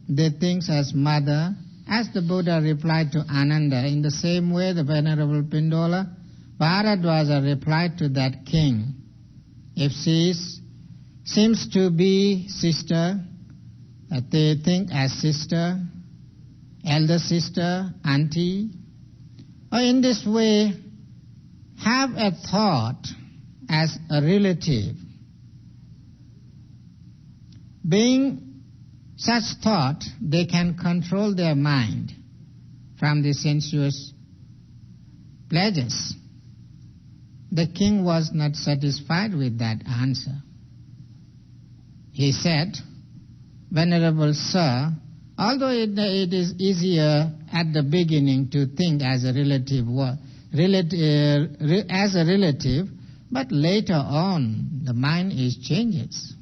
they think as mother. As the Buddha replied to Ananda, in the same way the Venerable Pindola Bharadwaja replied to that king. If she seems to be sister, they think as sister, elder sister, auntie, or in this way have a thought as a relative. Being such thought, they can control their mind from the sensuous pleasures. The king was not satisfied with that answer. He said, Venerable Sir, although it is easier at the beginning to think as a relative, but later on the mind changes.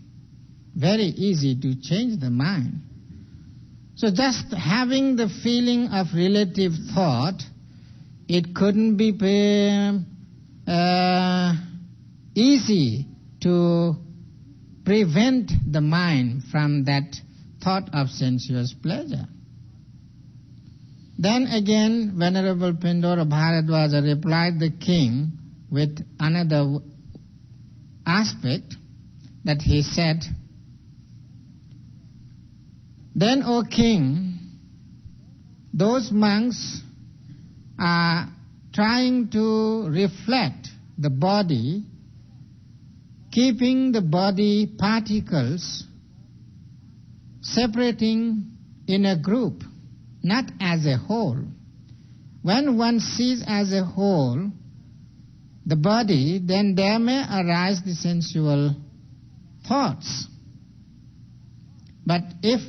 Very easy to change the mind. So just having the feeling of relative thought, it couldn't be easy to prevent the mind from that thought of sensuous pleasure. Then again, Venerable Pindora Bharadwaja replied the king with another aspect, that he said, "Then, O king, those monks are trying to reflect the body, keeping the body particles separating in a group, not as a whole. When one sees as a whole the body, then there may arise the sensual thoughts. But if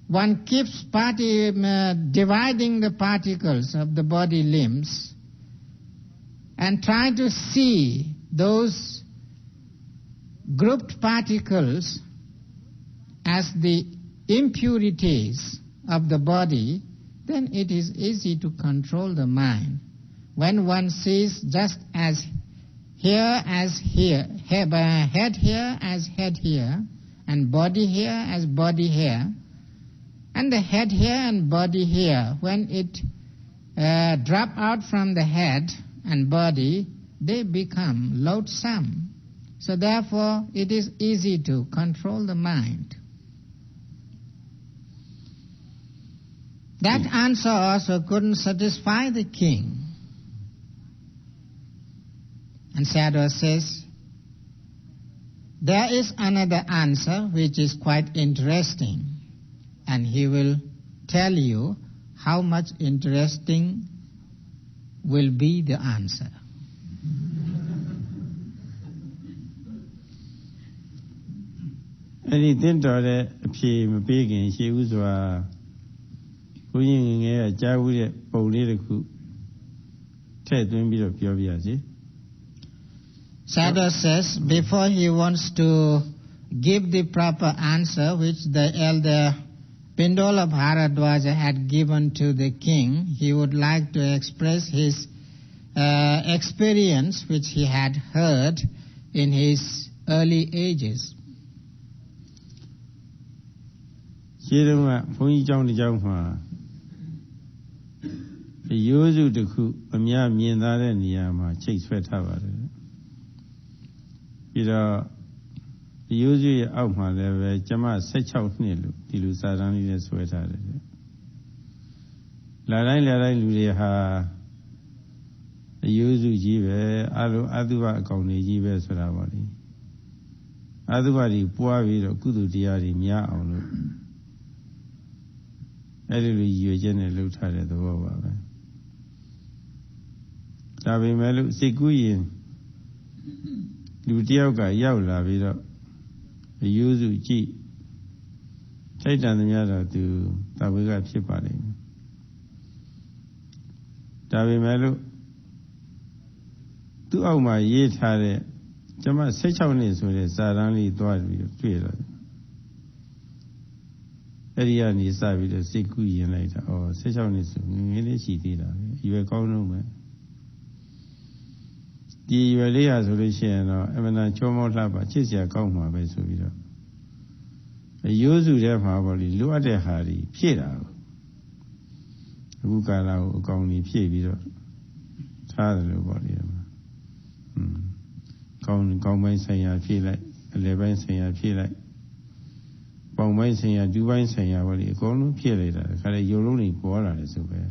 one keeps dividing the particles of the body limbs and try to see those grouped particles as the impurities of the body, then it is easy to control the mind. When one sees just as here as here, head here as head here, and body here as body here, and the head here and body here, when it drop out from the head and body, they become loathsome. So therefore, it is easy to control the mind." That answer also couldn't satisfy the king. And Sayadaw says, there is another answer which is quite interesting, and he will tell you how much interesting will be the answer. Anything to that appear big, she was bringing a Jawi political Ted when be of Yoviazi. Sayadaw says, before he wants to give the proper answer which the elder Pindora Bharadwaja had given to the king, he would like to express his experience which he had heard in his early ages. Usually out my level, Jama set out Nilu, Tilusa Rani sweater. Lalai Lulia Yuzu Jive, Aduva Koni Jive Suravali. Aduvadi, Puavi, Kudu Diari, Mia on Ellie Eugene looked at the Wova. Tabi Melu, Siguin Lutioga, Yaula, Vido. The usual G. Take down the matter to Tabuga Chipari. Tabi Melu. Two of my years had a Jama Sechownis with a suddenly thought with thriller. Edian is with a sick queen later, or Sechownis, you were called no man. The Urea solution or Emana Chomo Lapa, Chisia Koma by Sovida. A usual probably Luade Hari, Piera. Ukala, Goni, Pievito. Father body. Gong saying I feel like, 11 saying I feel like. Bong saying I do one saying I will go no Piera, Kale Yoroni Bola is over.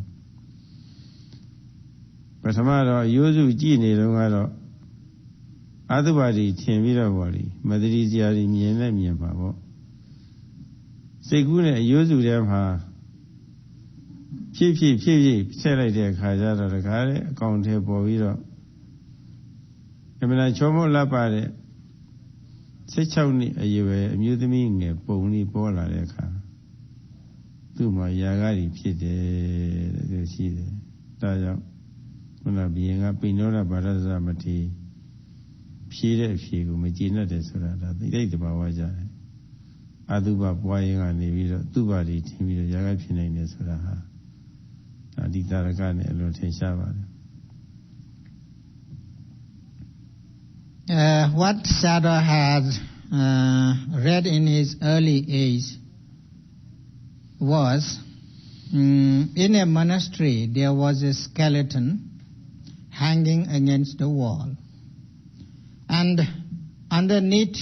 But Amara, usual genie, Longado, otherwise, Tiamira body, Madrizia in Yenamia Babo. Seguna, usually have her P. Said their Kajara, the Kare, Count Bovido. Emina Chomo Lapare, Sechowni, a year, amusing a pony bola leca. To my Yagari Pite, the sea, Taja. Being up in Nora Barazamati, Peter, if you Magina de Surada, the date of our Aduba Boyanga Nivido, Dubadi, Timmy, Yagapin, Suraha. Aditaragan, Elote Shava. What Sayadaw had read in his early age was in a monastery there was a skeleton hanging against the wall, and underneath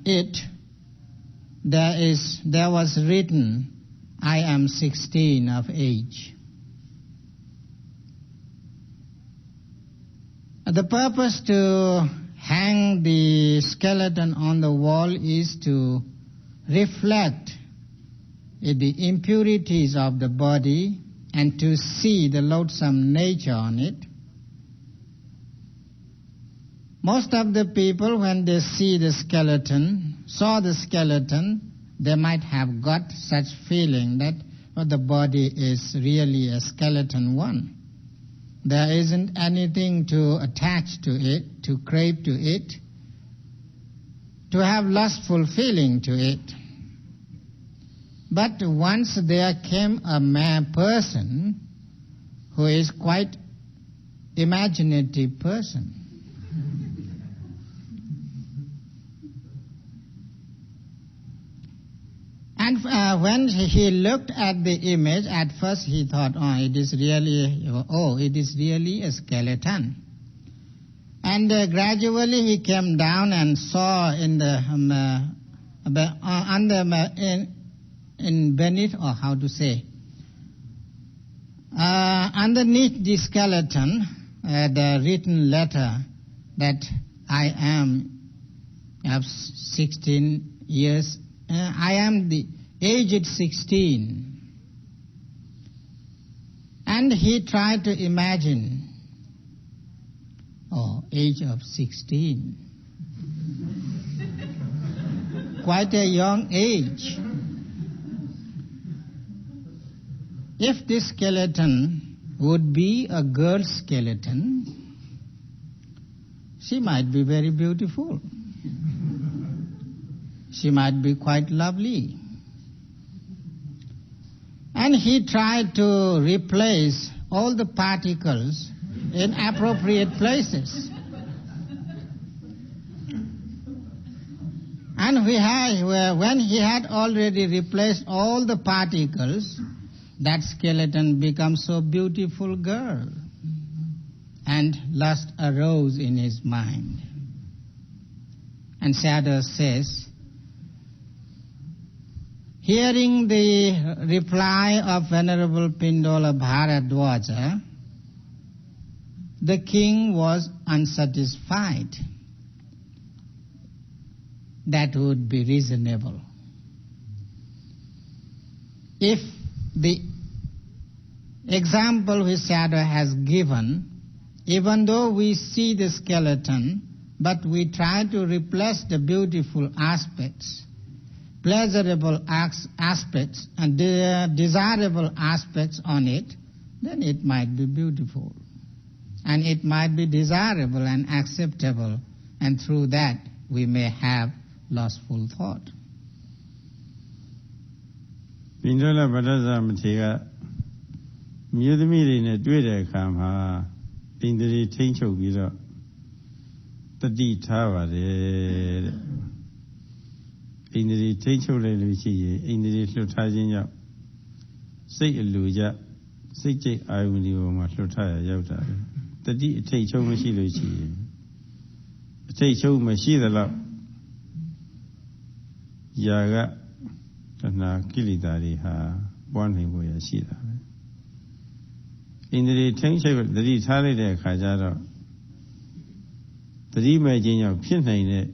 it there was written, "I am 16 of age." The purpose to hang the skeleton on the wall is to reflect the impurities of the body and to see the loathsome nature on it. Most of the people, when they saw the skeleton, they might have got such feeling that the body is really a skeleton one. There isn't anything to attach to it, to crave to it, to have lustful feeling to it. But once there came a person who is quite imaginative person, and when he looked at the image, at first he thought, it is really a skeleton. And gradually he came down and saw in the beneath, or how to say, underneath the skeleton, the written letter that I have 16 years. I am the aged 16. And he tried to imagine, age of 16. Quite a young age. If this skeleton would be a girl skeleton, she might be very beautiful. She might be quite lovely. And he tried to replace all the particles in appropriate places. And when he had already replaced all the particles, that skeleton becomes so beautiful girl. And lust arose in his mind. And Sayadaw says, hearing the reply of Venerable Pindola Bharadwaja, the king was unsatisfied. That would be reasonable. If the example which Sayadaw has given, even though we see the skeleton, but we try to replace the beautiful aspects, pleasurable aspects and desirable aspects on it, then it might be beautiful. And it might be desirable and acceptable, and through that we may have lustful thought. Pindola Bhattacharya Mathiga Myudamiတွေနဲ့တွေ့တဲ့အခါမှာဣန္ဒြေထိန်းချုပ်ပြီးတော့တတိထားပါတယ်တဲ့ဣန္ဒြေထိန်းချုပ်လိုက်လို့ရှိရင်ဣန္ဒြေလွတ်ထားခြင်းကြောင့်စိတ်အလိုကျစိတ်ကြိတ်အာယုန်ဒီပေါ်မှာလွတ်ထားရရောက်တာတတိအထိတ်ချုပ်မရှိလို့ရှိရင်အထိတ်ချုပ်မရှိသလောက်ຢာကတဏှာကိလေသာတွေဟာပွားနိုင်ဖို့ရရှိတာပဲဣန္ဒြေထိန်းချုပ်တတိထားလိုက်တဲ့အခါကျတော့တတိမဲ့ခြင်းကြောင့်ဖြစ်နိုင်တဲ့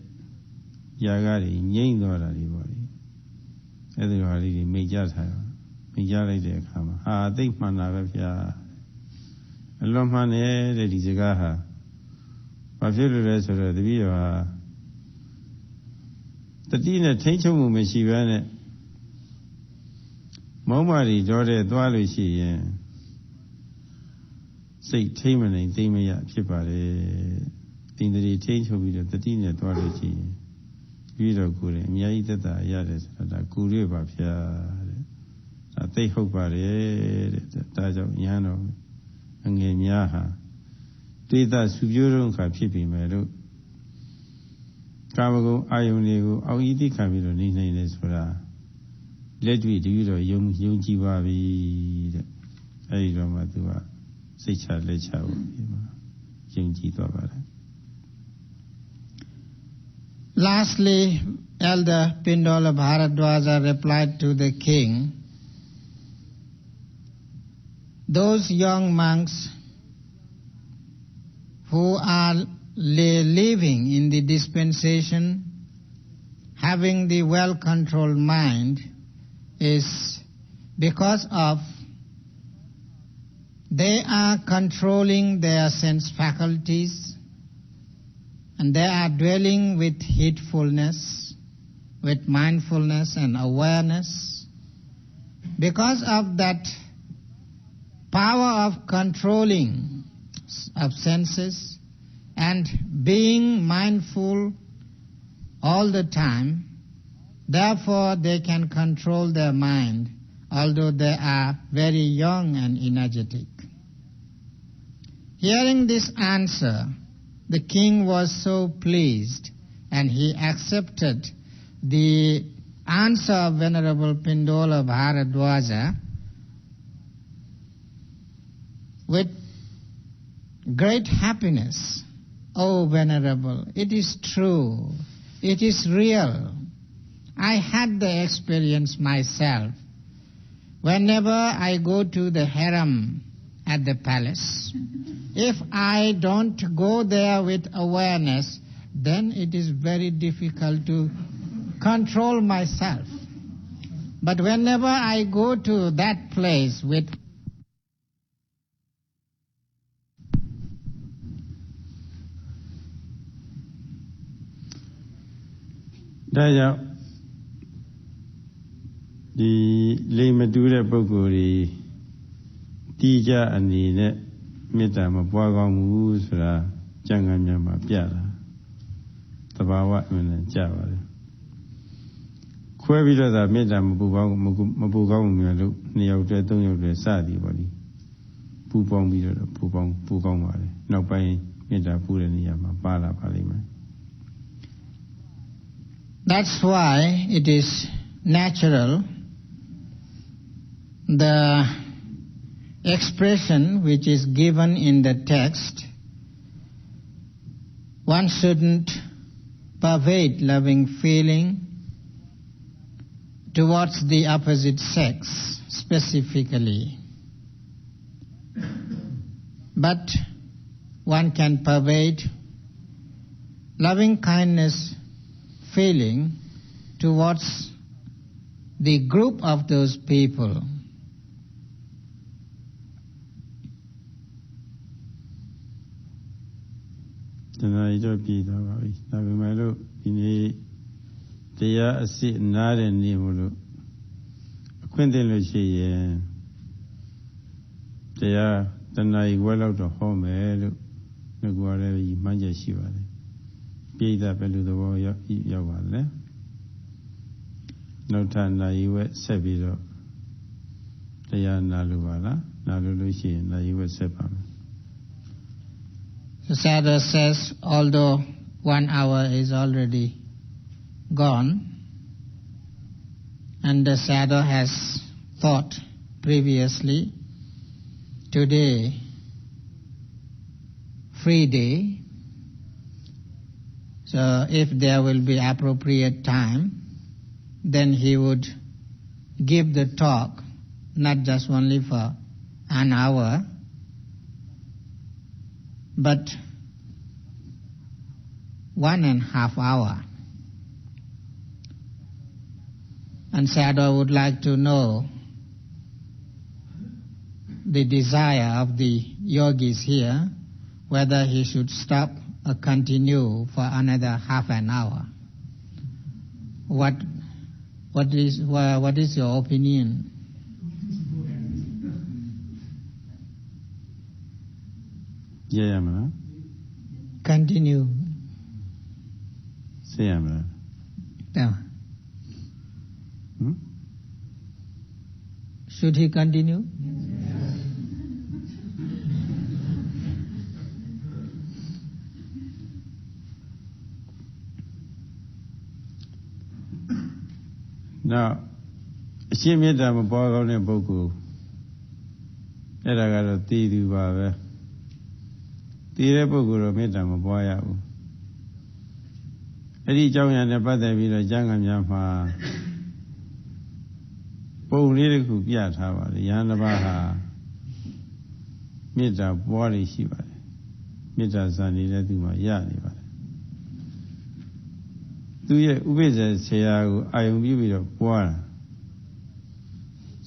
ຢာကတွေငြိမ့်သွားတာတွေပေါ့လေအဲ့ဒီဟာလေးတွေမိတ်ကြထားတာမိတ်ကြလိုက်တဲ့အခါမှာဟာသိမှန်တာပဲဗျာအလွန်မှန်တဲ့ဒီစကားဟာဘာဖြစ်လို့လဲဆိုတော့တပည့်တော်ဟာတတိနဲ့ထိန်းချုပ်မှုမရှိဘဲနဲ့မောင်းမာတွေကြောတဲ့သွားလို့ရှိရင်စိတ်ထိမ့်မနိုင်သိမ့်မရဖြစ်ပါလေဣန္ဒြေထိန်းချုပ်ပြီးတော့တတိနဲ့သွားလို့ရှိရင် ပြီးတော့ကိုယ်လည်းအများကြီးသက်သာရတယ်ဆိုတာဒါကိုယ်ရွေးပါဗျာတဲ့ဒါသိဟုတ်ပါတယ်တဲ့ဒါကြောင့်ယဟန်တော်အငယ်များဟာတေသစုပြိုးတော့ခါဖြစ်ပြီမယ်လို့ကာမဂုဏ်အာယုန်တွေကိုအောက်ဤသိခံပြီးတော့နေနိုင်တယ်ဆိုတာလက်တွေ့တည်းတော့ယုံကြည်ပါပြီတဲ့အဲဒီတော့မှသူကစိတ်ချလက်ချဖို့ဒီမှာယုံကြည်သွားပါတယ် Lastly, Elder Pindola Bharadwaja replied to the king, those young monks who are living in the dispensation, having the well-controlled mind, is because of they are controlling their sense faculties and they are dwelling with heedfulness, with mindfulness and awareness. Because of that power of controlling of senses and being mindful all the time, therefore they can control their mind, although they are very young and energetic. Hearing this answer, the king was so pleased, and he accepted the answer of Venerable Pindola Bharadwaja with great happiness. Oh, Venerable, it is true, it is real. I had the experience myself. Whenever I go to the harem at the palace, if I don't go there with awareness, then it is very difficult to control myself. But whenever I go to that place withဒါကြောင့်ဒီလိမ်မတူးတဲ့ပုဂ္ဂိုလ်တွေတိကျအနေနဲ့မေတ္တာမပွားကောင်းဘူးဆိုတာကျမ်းဂန်များမှာပြတာသဘာဝအမှန်နဲ့ကြပါတယ်ခွဲပြီးတော့သာမေတ္တာမပူကောင်းဘူးလို့2ယောက်တည်း3ယောက်တည်းစသည်ပေါ့လေပူပေါင်းပြီးတော့ပူကောင်းပါတယ်နောက်ပိုင်းမေတ္တာပူတဲ့နေရာမှာပါလာပါလိမ့်မယ် That's why it is natural the expression which is given in the text, one shouldn't pervade loving feeling towards the opposite sex specifically, but one can pervade loving kindness feeling towards the group of those people. Tonight, don't be that way. Now, my look, in the sit not in the mulu. Quentin Lucy, they are the night well out of home, no whatever you manja shiva. Be that below the wall, Yawale. No time, you were Sebido. They are Naluvala, Nalulushi, na you were Sepam. The Sadhu says, although 1 hour is already gone, and the Sadhu has thought previously, today, free day, so if there will be appropriate time, then he would give the talk, not just only for an hour, but 1.5 hours. And Sadhu would like to know the desire of the yogis here, whether he should stop or continue for another half an hour. What is your opinion? Yeah, Continue. Say, Should he continue? Now, အရှင်းမေတ္တာမပွားကောင်းတဲ့ပုဂ္ဂိုလ်အဲ့ဒါကတော့တည်သူပါပဲတည်တဲ့ပုဂ္ဂိုလ်တော့မေတ္တာမပွားရဘူးအဲ့ဒီအကြောင်းအရာနဲ့ပတ်သက်ပြီးတော့ကျမ်းဂန်များမှာပုံလေးတစ်ခုပြထားပါတယ်ယဟန်တစ်ပါးဟာမေတ္တာပွားလို့ရှိပါတယ်မေတ္တာဇာနေတဲ့သူမှာရနေပါတယ်သူရဲ့ဥပိ္ပဇေဆရာကိုအာယုံပြုပြီးတော့ပွားတာ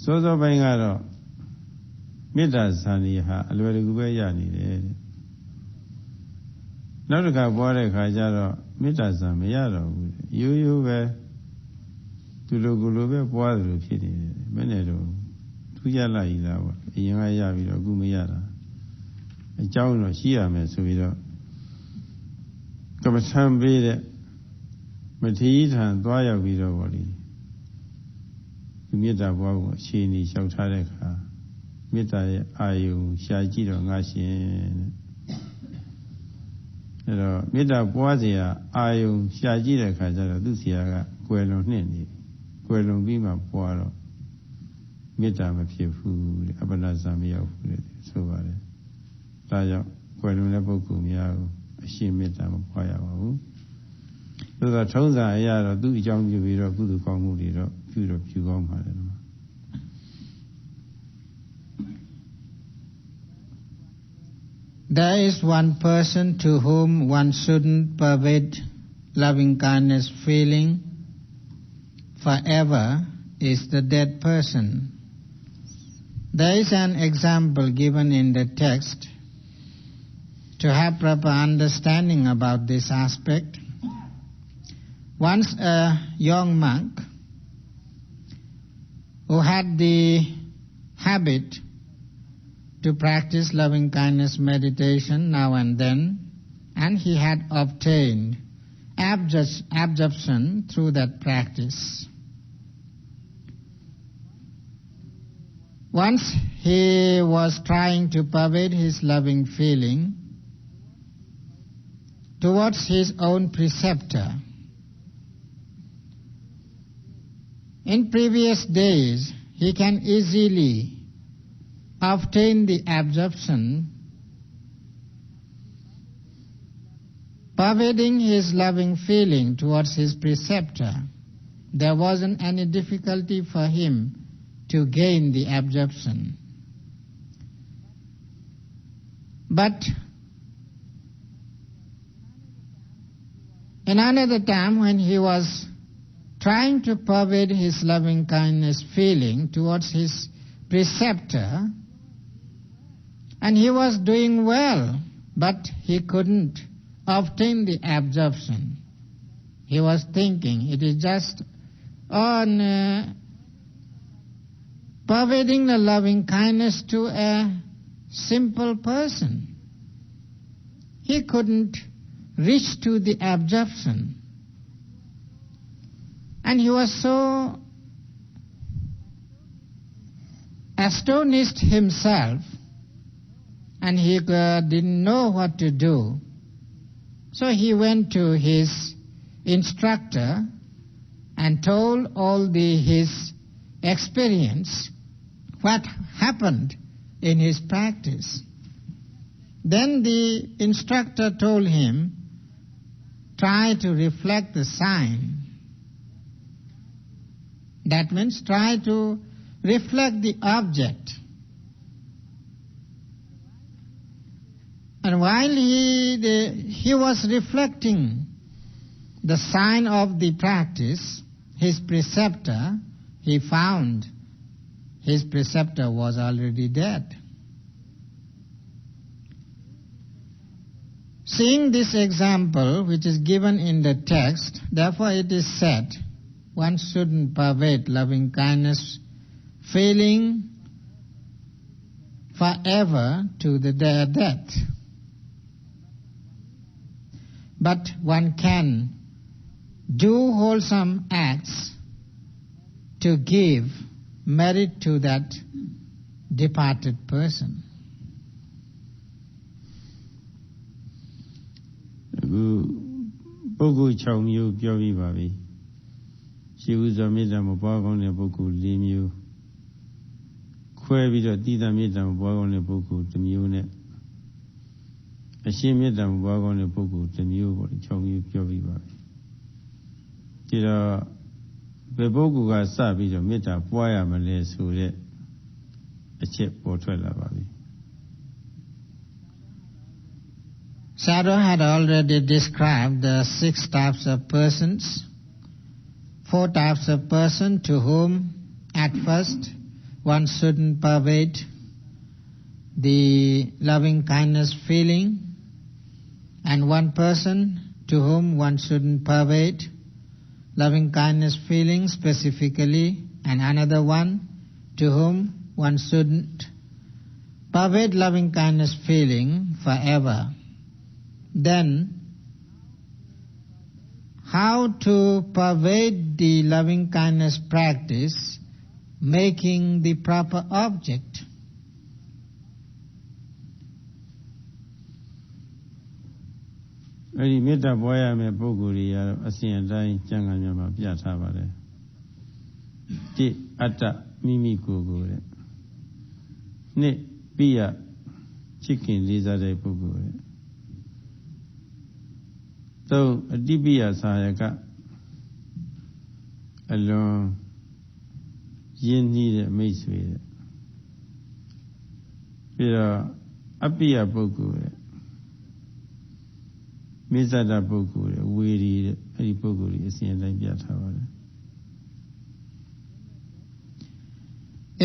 စောစောပိုင်းကတော့မေတ္တာဇာနေဟာအလွယ်တကူပဲရနေတယ်တဲ့နောက်တစ်ခါပွားတဲ့အခါကျတော့မေတ္တာဇာမရတော့ဘူးရိုးရိုးပဲသူလိုကိုလိုပဲပွားတယ်လို့ဖြစ်နေတယ်မနဲ့တော့ထူးခြားလာရည်လားပေါ့အရင်ကရပြီးတော့အခုမရတာအကြောင်းတော့ရှိရမယ်ဆိုပြီးတော့ကမ္မထံပေးတဲ့မထေရထံသွားရောက်ပြီးတော့ဗောလေဒီမေတ္တာပွားကိုအခြေအနေလျှောက်ထားတဲ့အခါမေတ္တာရဲ့အာယုံရှာကြည့်တော့ငါရှင်တဲ့အဲ့တော့မေတ္တာပွားเสียအာယုံရှာကြည့်တဲ့အခါကျတော့သူ့ဆရာကကွယ်လွန်နှစ်နေကွယ်လွန်ပြီးမှပွားတော့မေတ္တာမဖြစ်ဘူးတဲ့အပ္ပနာဇာမရောက်ဘူးတဲ့ဆိုပါတယ်ဒါကြောင့်ကွယ်လွန်တဲ့ပုဂ္ဂိုလ်များကိုအရှင်းမေတ္တာမပွားရပါဘူးသို့သောထုံးစံအရာတော့သူ့အကြောင်းပြုပြီးတော့ကုသိုလ်ကောင်းမှုတွေတော့ပြုကောင်းပါတယ်နော် There is one person to whom one shouldn't pervade loving kindness feeling forever is the dead person. There is an example given in the text to have proper understanding about this aspect. Once a young monk who had the habit to practice loving kindness meditation now and then, and he had obtained absorption through that practice. Once he was trying to pervade his loving feeling towards his own preceptor. In previous days, he can easily obtain the absorption, pervading his loving feeling towards his preceptor. There wasn't any difficulty for him to gain the absorption. But in another time when he was trying to pervade his loving kindness feeling towards his preceptor, and he was doing well, but he couldn't obtain the absorption. He was thinking it is just on pervading the loving kindness to a simple person. He couldn't reach to the absorption. And he was so astonished himself, and he didn't know what to do. So he went to his instructor and told all his experience, what happened in his practice. Then the instructor told him, try to reflect the sign. That means try to reflect the object. And while he was reflecting the sign of the practice, his preceptor, he found his preceptor was already dead. Seeing this example, which is given in the text, therefore it is said, one shouldn't pervade loving kindness feeling forever to their death. But one can do wholesome acts to give merit to that departed person. ပုဂ္ဂိုလ်6မျိုးပြောပြီးပါပြီရှိဥစွာမေတ္တာမပွားကောင်းတဲ့ပုဂ္ဂိုလ်4မျိုးခွဲပြီးတော့တိတ္တမေတ္တာမပွားကောင်းတဲ့ပုဂ္ဂိုလ်1မျိုးနဲ့အရှင်းမေတ္တာမပွားကောင်းတဲ့ပုဂ္ဂိုလ်1မျိုးပေါ့6မျိုးပြောပြီးပါပြီဒီတော့ဘယ်ပုဂ္ဂိုလ်ကစပြီးတော့မေတ္တာပွားရမလဲဆိုတဲ့အချက်ပေါ်ထွက်လာပါပြီSayadaw had already described the 6 types of persons, 4 types of person to whom at first one shouldn't pervade the loving kindness feeling, and 1 person to whom one shouldn't pervade loving kindness feeling specifically, and another one to whom one shouldn't pervade loving kindness feeling forever. Then, how to pervade the loving kindness practice, making the proper object? Eri metta puaya me pugguli ya asin adai janga nyama piya tha pare. Ti atta mimi kogo de. Ni piya chikin lisa de pugu de. So adipiya sayaka alon yin ni de miat swee de. ပြီးတော့အပိယပုဂ္ဂိုလ်တဲ့မိစ္ဆဒပုဂ္ဂိုလ်တဲ့ဝေရီတဲ့အဲ့ဒီပုဂ္ဂိုလ်ကြီးအစဉ်အတိုင်းပြထားပါတယ်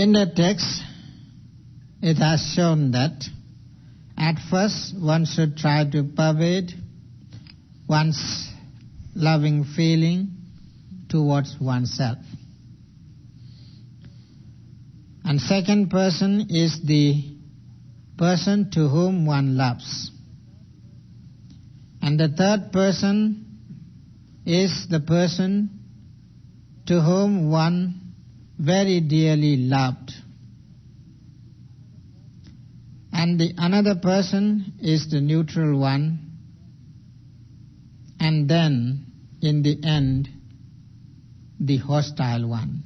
In the text, it has shown that at first one should try to pervade one's loving feeling towards oneself. And second person is the person to whom one loves. And the third person is the person to whom one very dearly loved. And the another person is the neutral one. And then, in the end, the hostile one.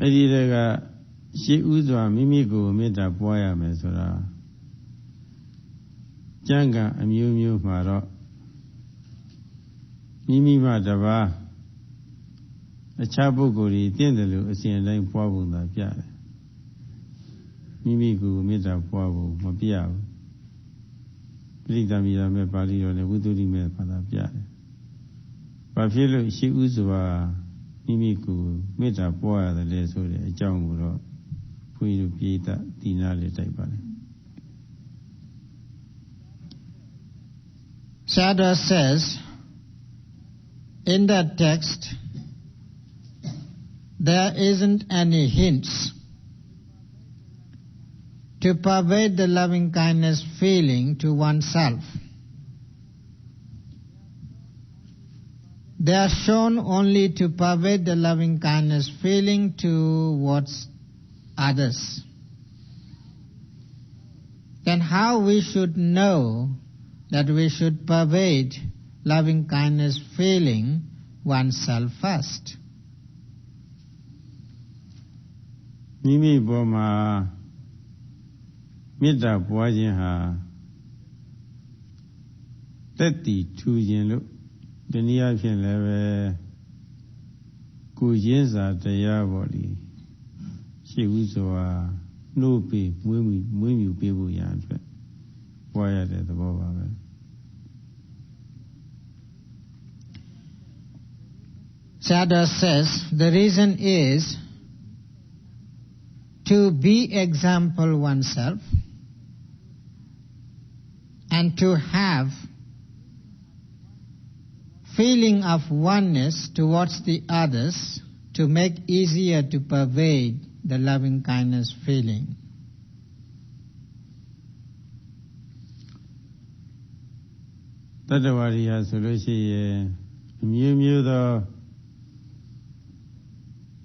အဲ့ဒီတည်းကရှိဥစွာမိမိကိုမေတ္တာပွားရမယ်ဆိုတာကျမ်းဂန်အမျိုးမျိုးမှာတော့မိမိမှတပါးအခြားပုဂ္ဂိုလ်တွေတင့်တယ်လို့အစဉ်အတိုင်းပွားဖို့သာပြတယ်မိမိကိုမေတ္တာပွားဖို့မပြဘူးပရိသမီရာမဲ့ပါဠိတော်နဲ့ဝိသုဒ္ဓိမဲ့ဘာသာပြတယ်ဘာဖြစ်လို့ရှိဥစွာမိမိကိုမေတ္တာပွားရတယ်လဲဆိုတဲ့အကြောင်းကိုတော့ဘုန်းကြီးတို့ပြေးတာဒီနာလေးတိုက်ပါလေ Sayadaw says, in that text, there isn't any hints to pervade the loving kindness feeling to oneself. They are shown only to pervade the loving kindness feeling towards others. Then how we should know that we should pervade loving kindness feeling oneself first? မိမိပေါ်မှာမေတ္တာပွားခြင်းဟာတက်တည်ထူခြင်းလို့ဒီနည်းအားဖြင့်လည်းပဲကိုရင်းစာတရားပေါ်လီရှိဥစွာနှုတ်ပြီးမွေးမြူပေးဖို့ရအတွက်ပွားရတဲ့သဘောပါပဲ Sayadaw says the reason is to be example oneself and to have feeling of oneness towards the others to make easier to pervade the loving kindness feeling. Tatavariya solution, Mew the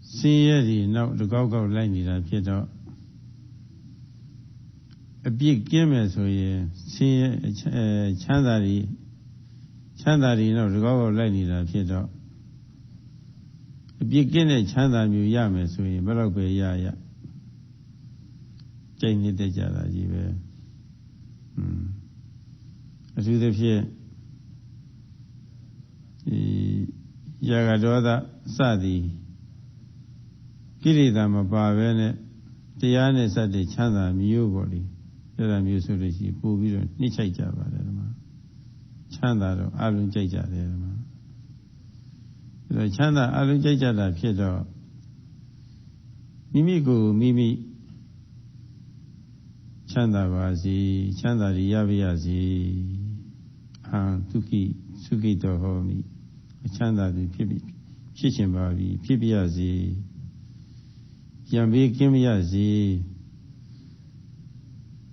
see now the go line in Pietro. A big game as we see Chandari, no, the go line in Pietro. A big game at Chandamu Yamas, we Barabe Yaya. Jane the Jala, you as with the fear. Yagadoda Sadi Kiridama Bavene Tiane Sadi Chanda Muboli, the Musurishi, Pubi, Nichai Java, Chanda, Alun Jaja, the Chanda Alun Jaja, Pietro Mimi Chanda Vazi, Chanda Yaviazi, and Suki to Homi. Chanda the Pibi, Chichin Babi, Pibiazi, Yambi Kimiazi,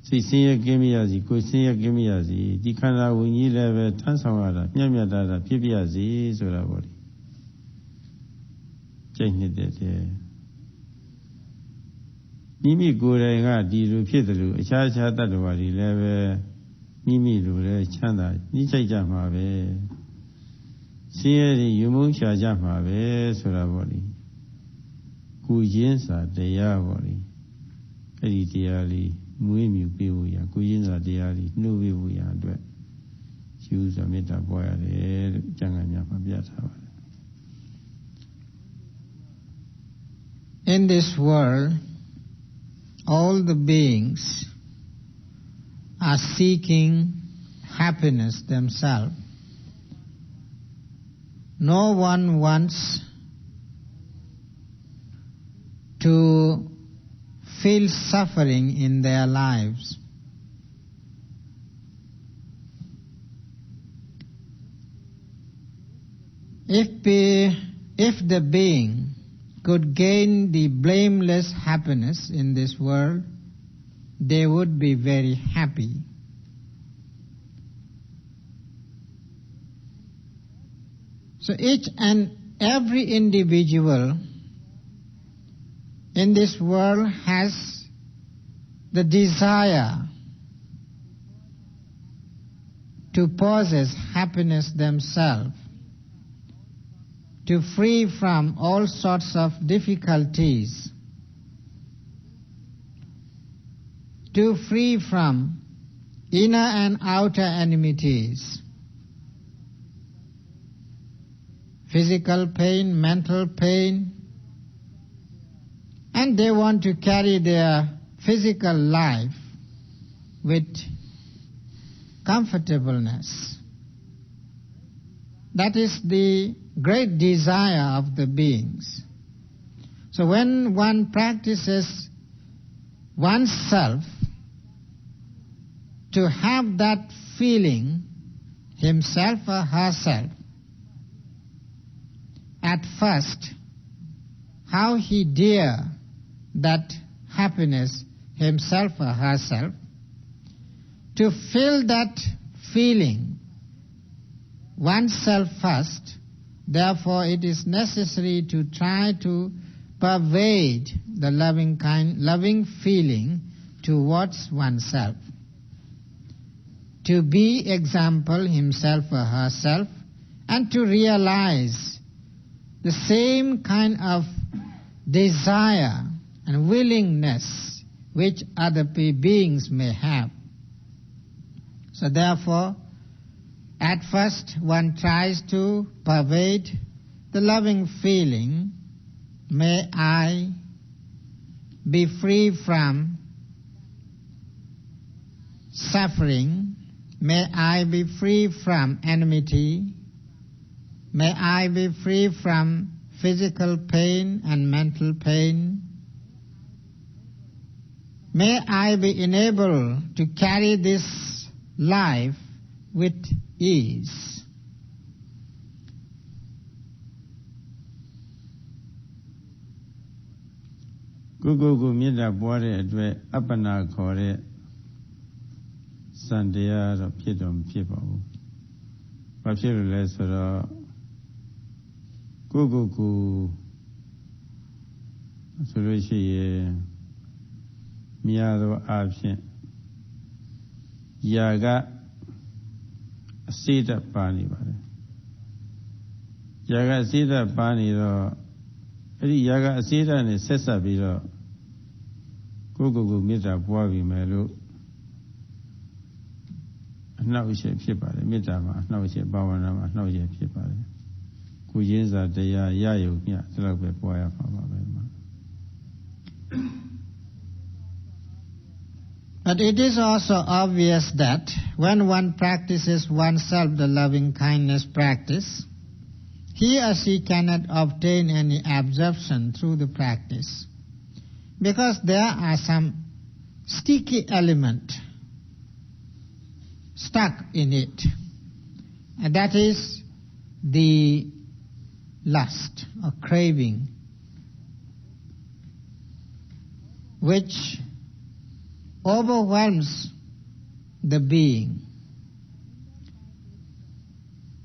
Sisia Kimiazi, Kusia Kimiazi, Dikana Winnie Leve, Tansawara, Yamiada, Pibiazi, Zoravoli. Jane did it. Mimi Guranga, Diru Pietru, Chacha Tadwari Leve, Mimi Lure, Chanda, Nichaja Mave. See you move Shajama, Suraboli. Kujins are diaboli. Ediali, Muimu Piuya, Kujins are diali, no we are dwell. Choose a meta boy, Janganya Pabiata. In this world, all the beings are seeking happiness themselves. No one wants to feel suffering in their lives. If the being could gain the blameless happiness in this world, they would be very happy. So each and every individual in this world has the desire to possess happiness themselves, to free from all sorts of difficulties, to free from inner and outer enmities, physical pain, mental pain, and they want to carry their physical life with comfortableness. That is the great desire of the beings. So when one practices oneself to have that feeling, himself or herself, at first, how he dare that happiness, himself or herself, to feel that feeling oneself first. Therefore, it is necessary to try to pervade the loving feeling towards oneself. To be example himself or herself, and to realize the same kind of desire and willingness which other beings may have. So therefore, at first one tries to pervade the loving feeling, may I be free from suffering, may I be free from enmity, may I be free from physical pain and mental pain. May I be enabled to carry this life with ease. Gugu Mida Bore Dwe Apana Kore Sandia Pidom People. ဘာဖြစ်လို့လဲဆိုတော့ကိုယ်ဆိုလို့ရှိရင်မြားသောအဖြစ်ຢာကအစေတပါနေပါတယ်ຢာကအစေတပါနေတော့အဲ့ဒီຢာကအစေတနဲ့ဆက်ဆက်ပြီးတော့ကိုယ်မေတ္တာပွားပြီးမယ်လို့အနှောက်အယှက်ဖြစ်ပါတယ်မေတ္တာမှာအနှောက်အယှက်ဘာဝနာမှာအနှောက်အယှက်ဖြစ်ပါတယ်ကိုရင်းစာတရားရယုံမျှဒီလောက်ပဲပွားရပါပါပဲမှာ But it is also obvious that when one practices oneself the loving kindness practice, he or she cannot obtain any absorption through the practice, because there are some sticky element stuck in it, and that is the lust or craving, which overwhelms the being.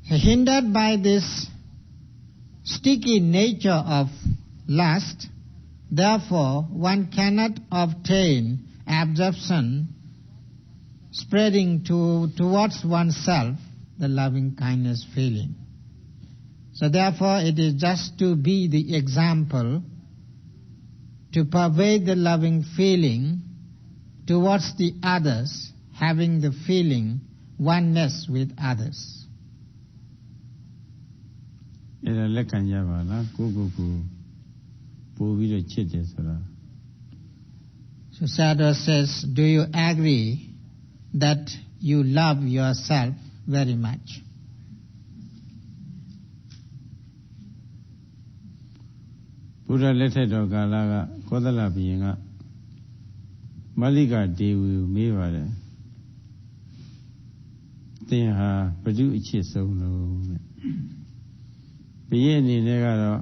Hindered by this sticky nature of lust, therefore one cannot obtain absorption spreading towards oneself the loving kindness feeling. So therefore it is just to be the example to pervade the loving feeling towards the others, having the feeling oneness with others. အဲ့ဒါလက်ခံကြပါလားကိုပို့ပြီးတော့ချစ်တယ်ဆိုတာ So Sayadaw says, do you agree that you love yourself very much? ဘုရားလက်ထက်တော်ကာလကကောသလဘုရင်ကမလိကဒေဝီကိုမေးပါတယ်သင်ဟာဘု து အချစ်ဆုံးလို့တဲ့ဘုရင်အနေနဲ့ကတော့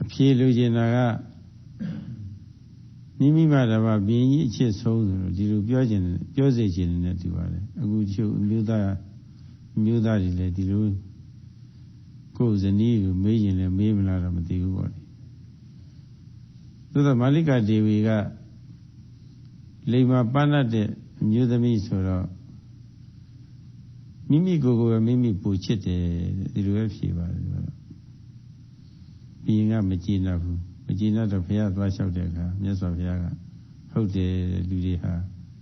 အဖြေလိုချင်တာကမိမိမှတပါးဘုရင်ကြီးအချစ်ဆုံးဆိုလို့ဒီလိုပြောစေချင်တယ်တူပါတယ်အခုချို့အမျိုးသားတွေလည်းဒီလိုကိုယ်ဇနီးကိုမေးရင်လည်းမေးမလားတော့မသိဘူးပေါ့လေသို့သောမာလိကဒေဝီကလိမ္မာပန်းတဲ့အမျိုးသမီးဆိုတော့မိမိကိုယ်ပဲမိမိပူချစ်တယ်ဒီလိုပဲဖြေပါတယ်ဆိုတော့ဘုရင်ကမကြည်နပ်ဘူးမကြည်နပ်တော့ဘုရားသွားလျှောက်တဲ့အခါမြတ်စွာဘုရားကဟုတ်တယ်လူတွေဟာ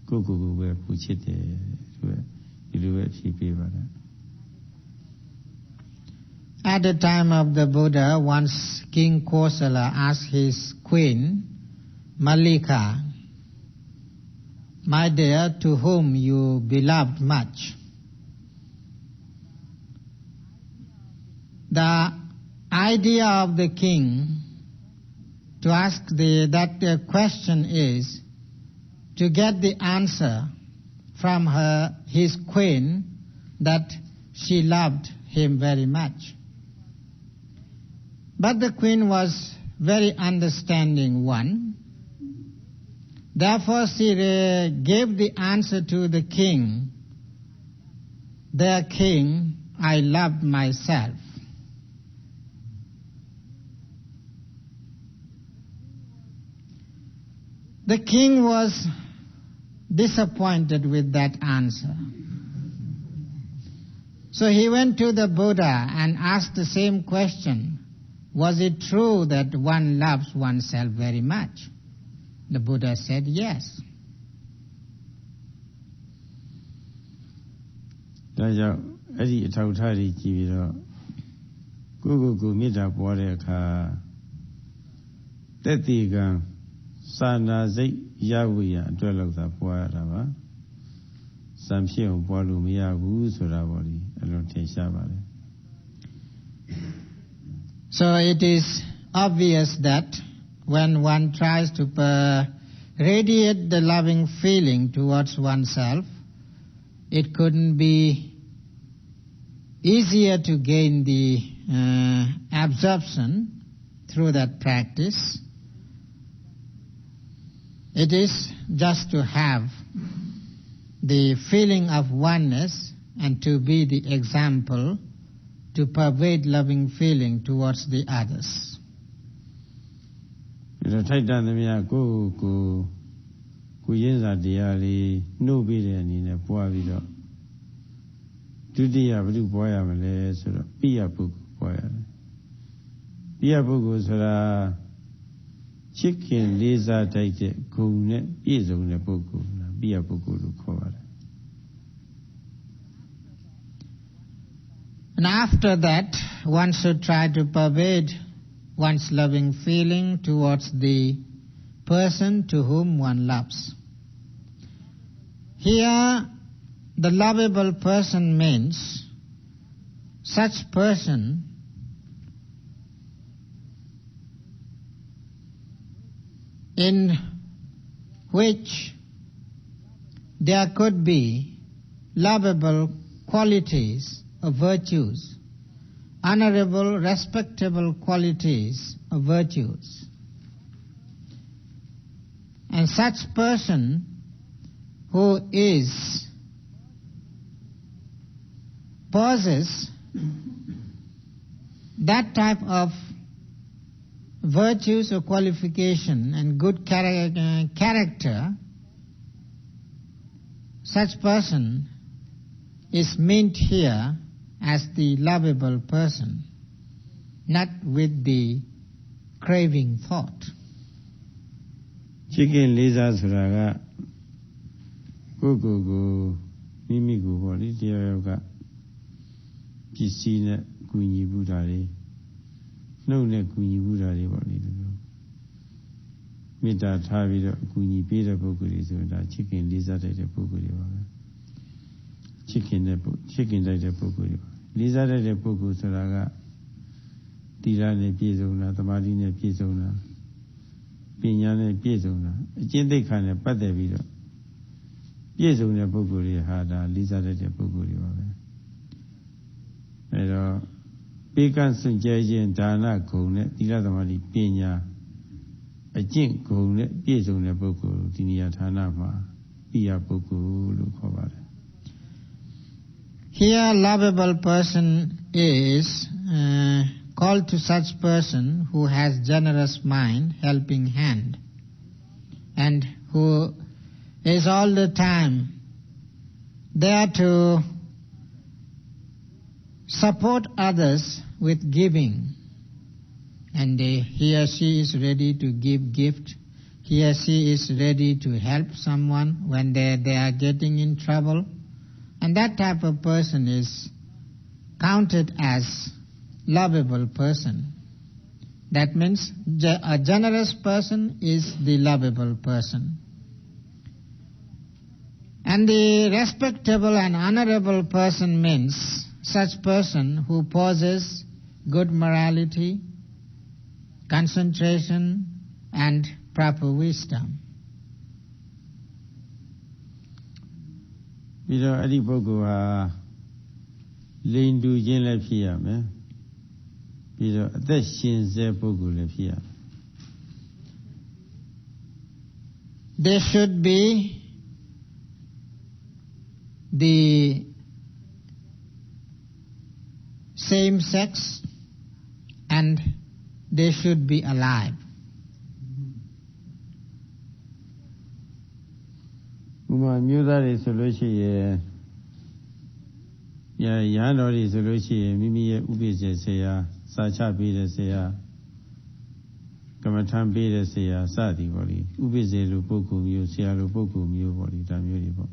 ကိုယ်ပဲပူချစ်တယ်ဒီလိုပဲဖြေပေးပါတယ် At the time of the Buddha, once King Kosala asked his queen, Mallika, my dear, to whom you beloved much. The idea of the king to ask that question is to get the answer from his queen that she loved him very much. But the queen was very understanding one. Therefore she gave the answer to the king, their king, I loved myself. The king was disappointed with that answer. So he went to the Buddha and asked the same question. Was it true that one loves oneself very much? The Buddha said yes. ဒါကြောင့်အဲ့ဒီအထောက်ထားကြီးကြည့်ပြီးတော့ကိုမေတ္တာပွားတဲ့အခါတက်တိကံစာနာစိတ်ရဖို့ရအတွက်လောက်သာပွားရတာပါစံဖြစ်အောင်ပွားလို့မရဘူးဆိုတာပေါ့လေအလွန်ထင်ရှားပါတယ် So it is obvious that when one tries to radiate the loving feeling towards oneself, it couldn't be easier to gain the absorption through that practice. It is just to have the feeling of oneness and to be the example to pervade loving feeling towards the others. And after that, one should try to pervade one's loving feeling towards the person to whom one loves. Here, the lovable person means such person in which there could be lovable qualities of virtues, honorable, respectable qualities of virtues. And such person who possesses that type of virtues or qualification and good character, such person is meant here as the lovable person, not with the craving thought. Chicken lisa suraga go mimi go body yoga piscina kuni budari no ne kuni budari body mita tavido kuni peda pokuri so da chicken lisa de pokuri chicken de pokuri lisa de pokuri suraga tira ne piezona tamari ne piezona pinya ne piezona achin dikha ne patte bido piezona pokuri ha da lisa de pokuri ba be ero pekan sunje yin dana gong ne tira tamari pinya achin gong ne piezona pokuri diniya thana ma piya pokuri lo khaw ba. Here, lovable person is called to such person who has generous mind, helping hand, and who is all the time there to support others with giving. And he or she is ready to give gift. He or she is ready to help someone when they are getting in trouble. And that type of person is counted as lovable person. That means a generous person is the lovable person. And the respectable and honorable person means such person who possesses good morality, concentration, and proper wisdom. Bido adi puggol ha lindu jin le phit ya me. Bido athet shin se puggol le phit ya. There should be the same sex and they should be alive. Music is solution. Yanori solution. Mimi ubise seya, sacha bide seya, kamatan bide seya, sadi body. Ubise lu poku mu, seya lu poku mu body. Tamuri bo.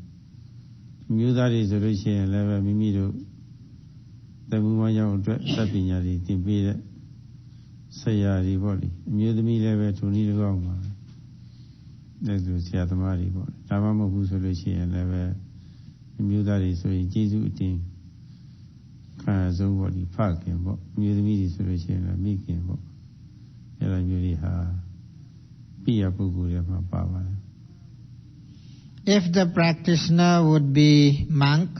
Music is solution. Level mimi do. The mumaya sapinyari timbide seya di body. Music mi level to need go ma. That's the Siatamari boy. Tamamo solution level. Mudari so in Jesus thing. Kazo body park and book. Mudimi solution and making book. Ella Mudi ha. Pia Puguria power. If the practitioner would be monk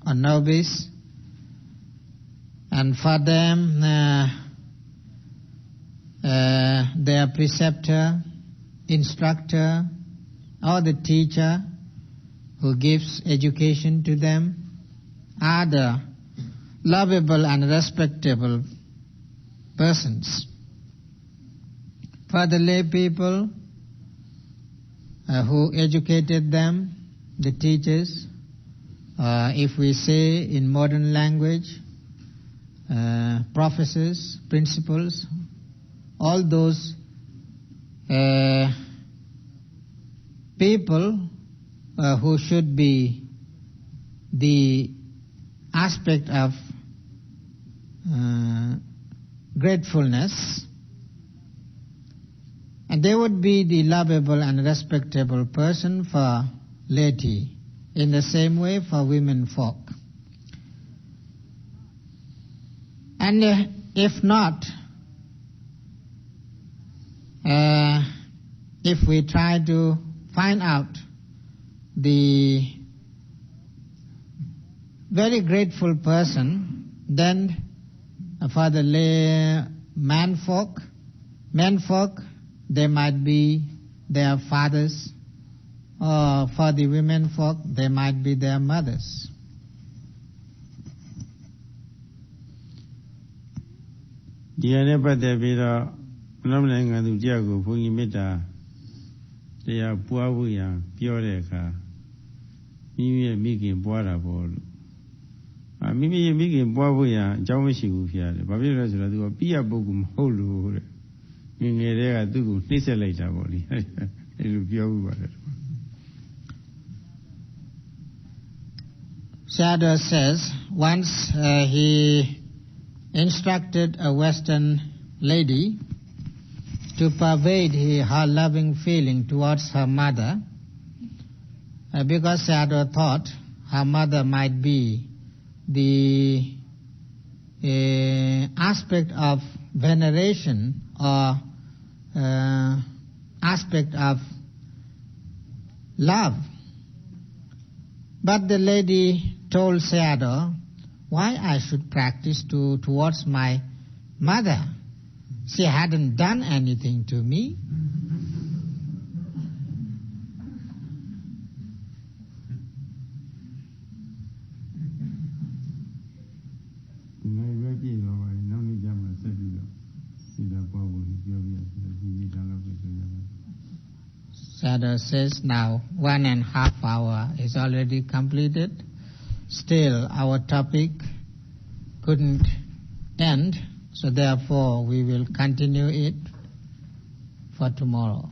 or novice, and for them their preceptor, instructor, or the teacher who gives education to them are the lovable and respectable persons. For the lay people who educated them, the teachers, if we say in modern language, professors, principals, all those people who should be the aspect of gratefulness, and they would be the lovable and respectable person for laity, in the same way for women folk. And if not, if we try to find out the very grateful person, then for the lay menfolk, they might be their fathers, or for the women folk, they might be their mothers. Diane Patavira, Namlang and Ujago, Pungimita, they are Puavuya, Pureka, Mimi making Boara ball. Mimi making Puavuya, Jamishi Ufia, Babira do a Pia Bogum Holu, in a do, Nissa later body. It will be over. Sayadaw says, once he instructed a Western lady to pervade her loving feeling towards her mother, because Sayadaw thought her mother might be the aspect of veneration or aspect of love. But the lady told Sayadaw, why I should practice towards my mother? She hadn't done anything to me. Sayadaw says, now 1.5 hours is already completed. Still, our topic couldn't end, so therefore we will continue it for tomorrow.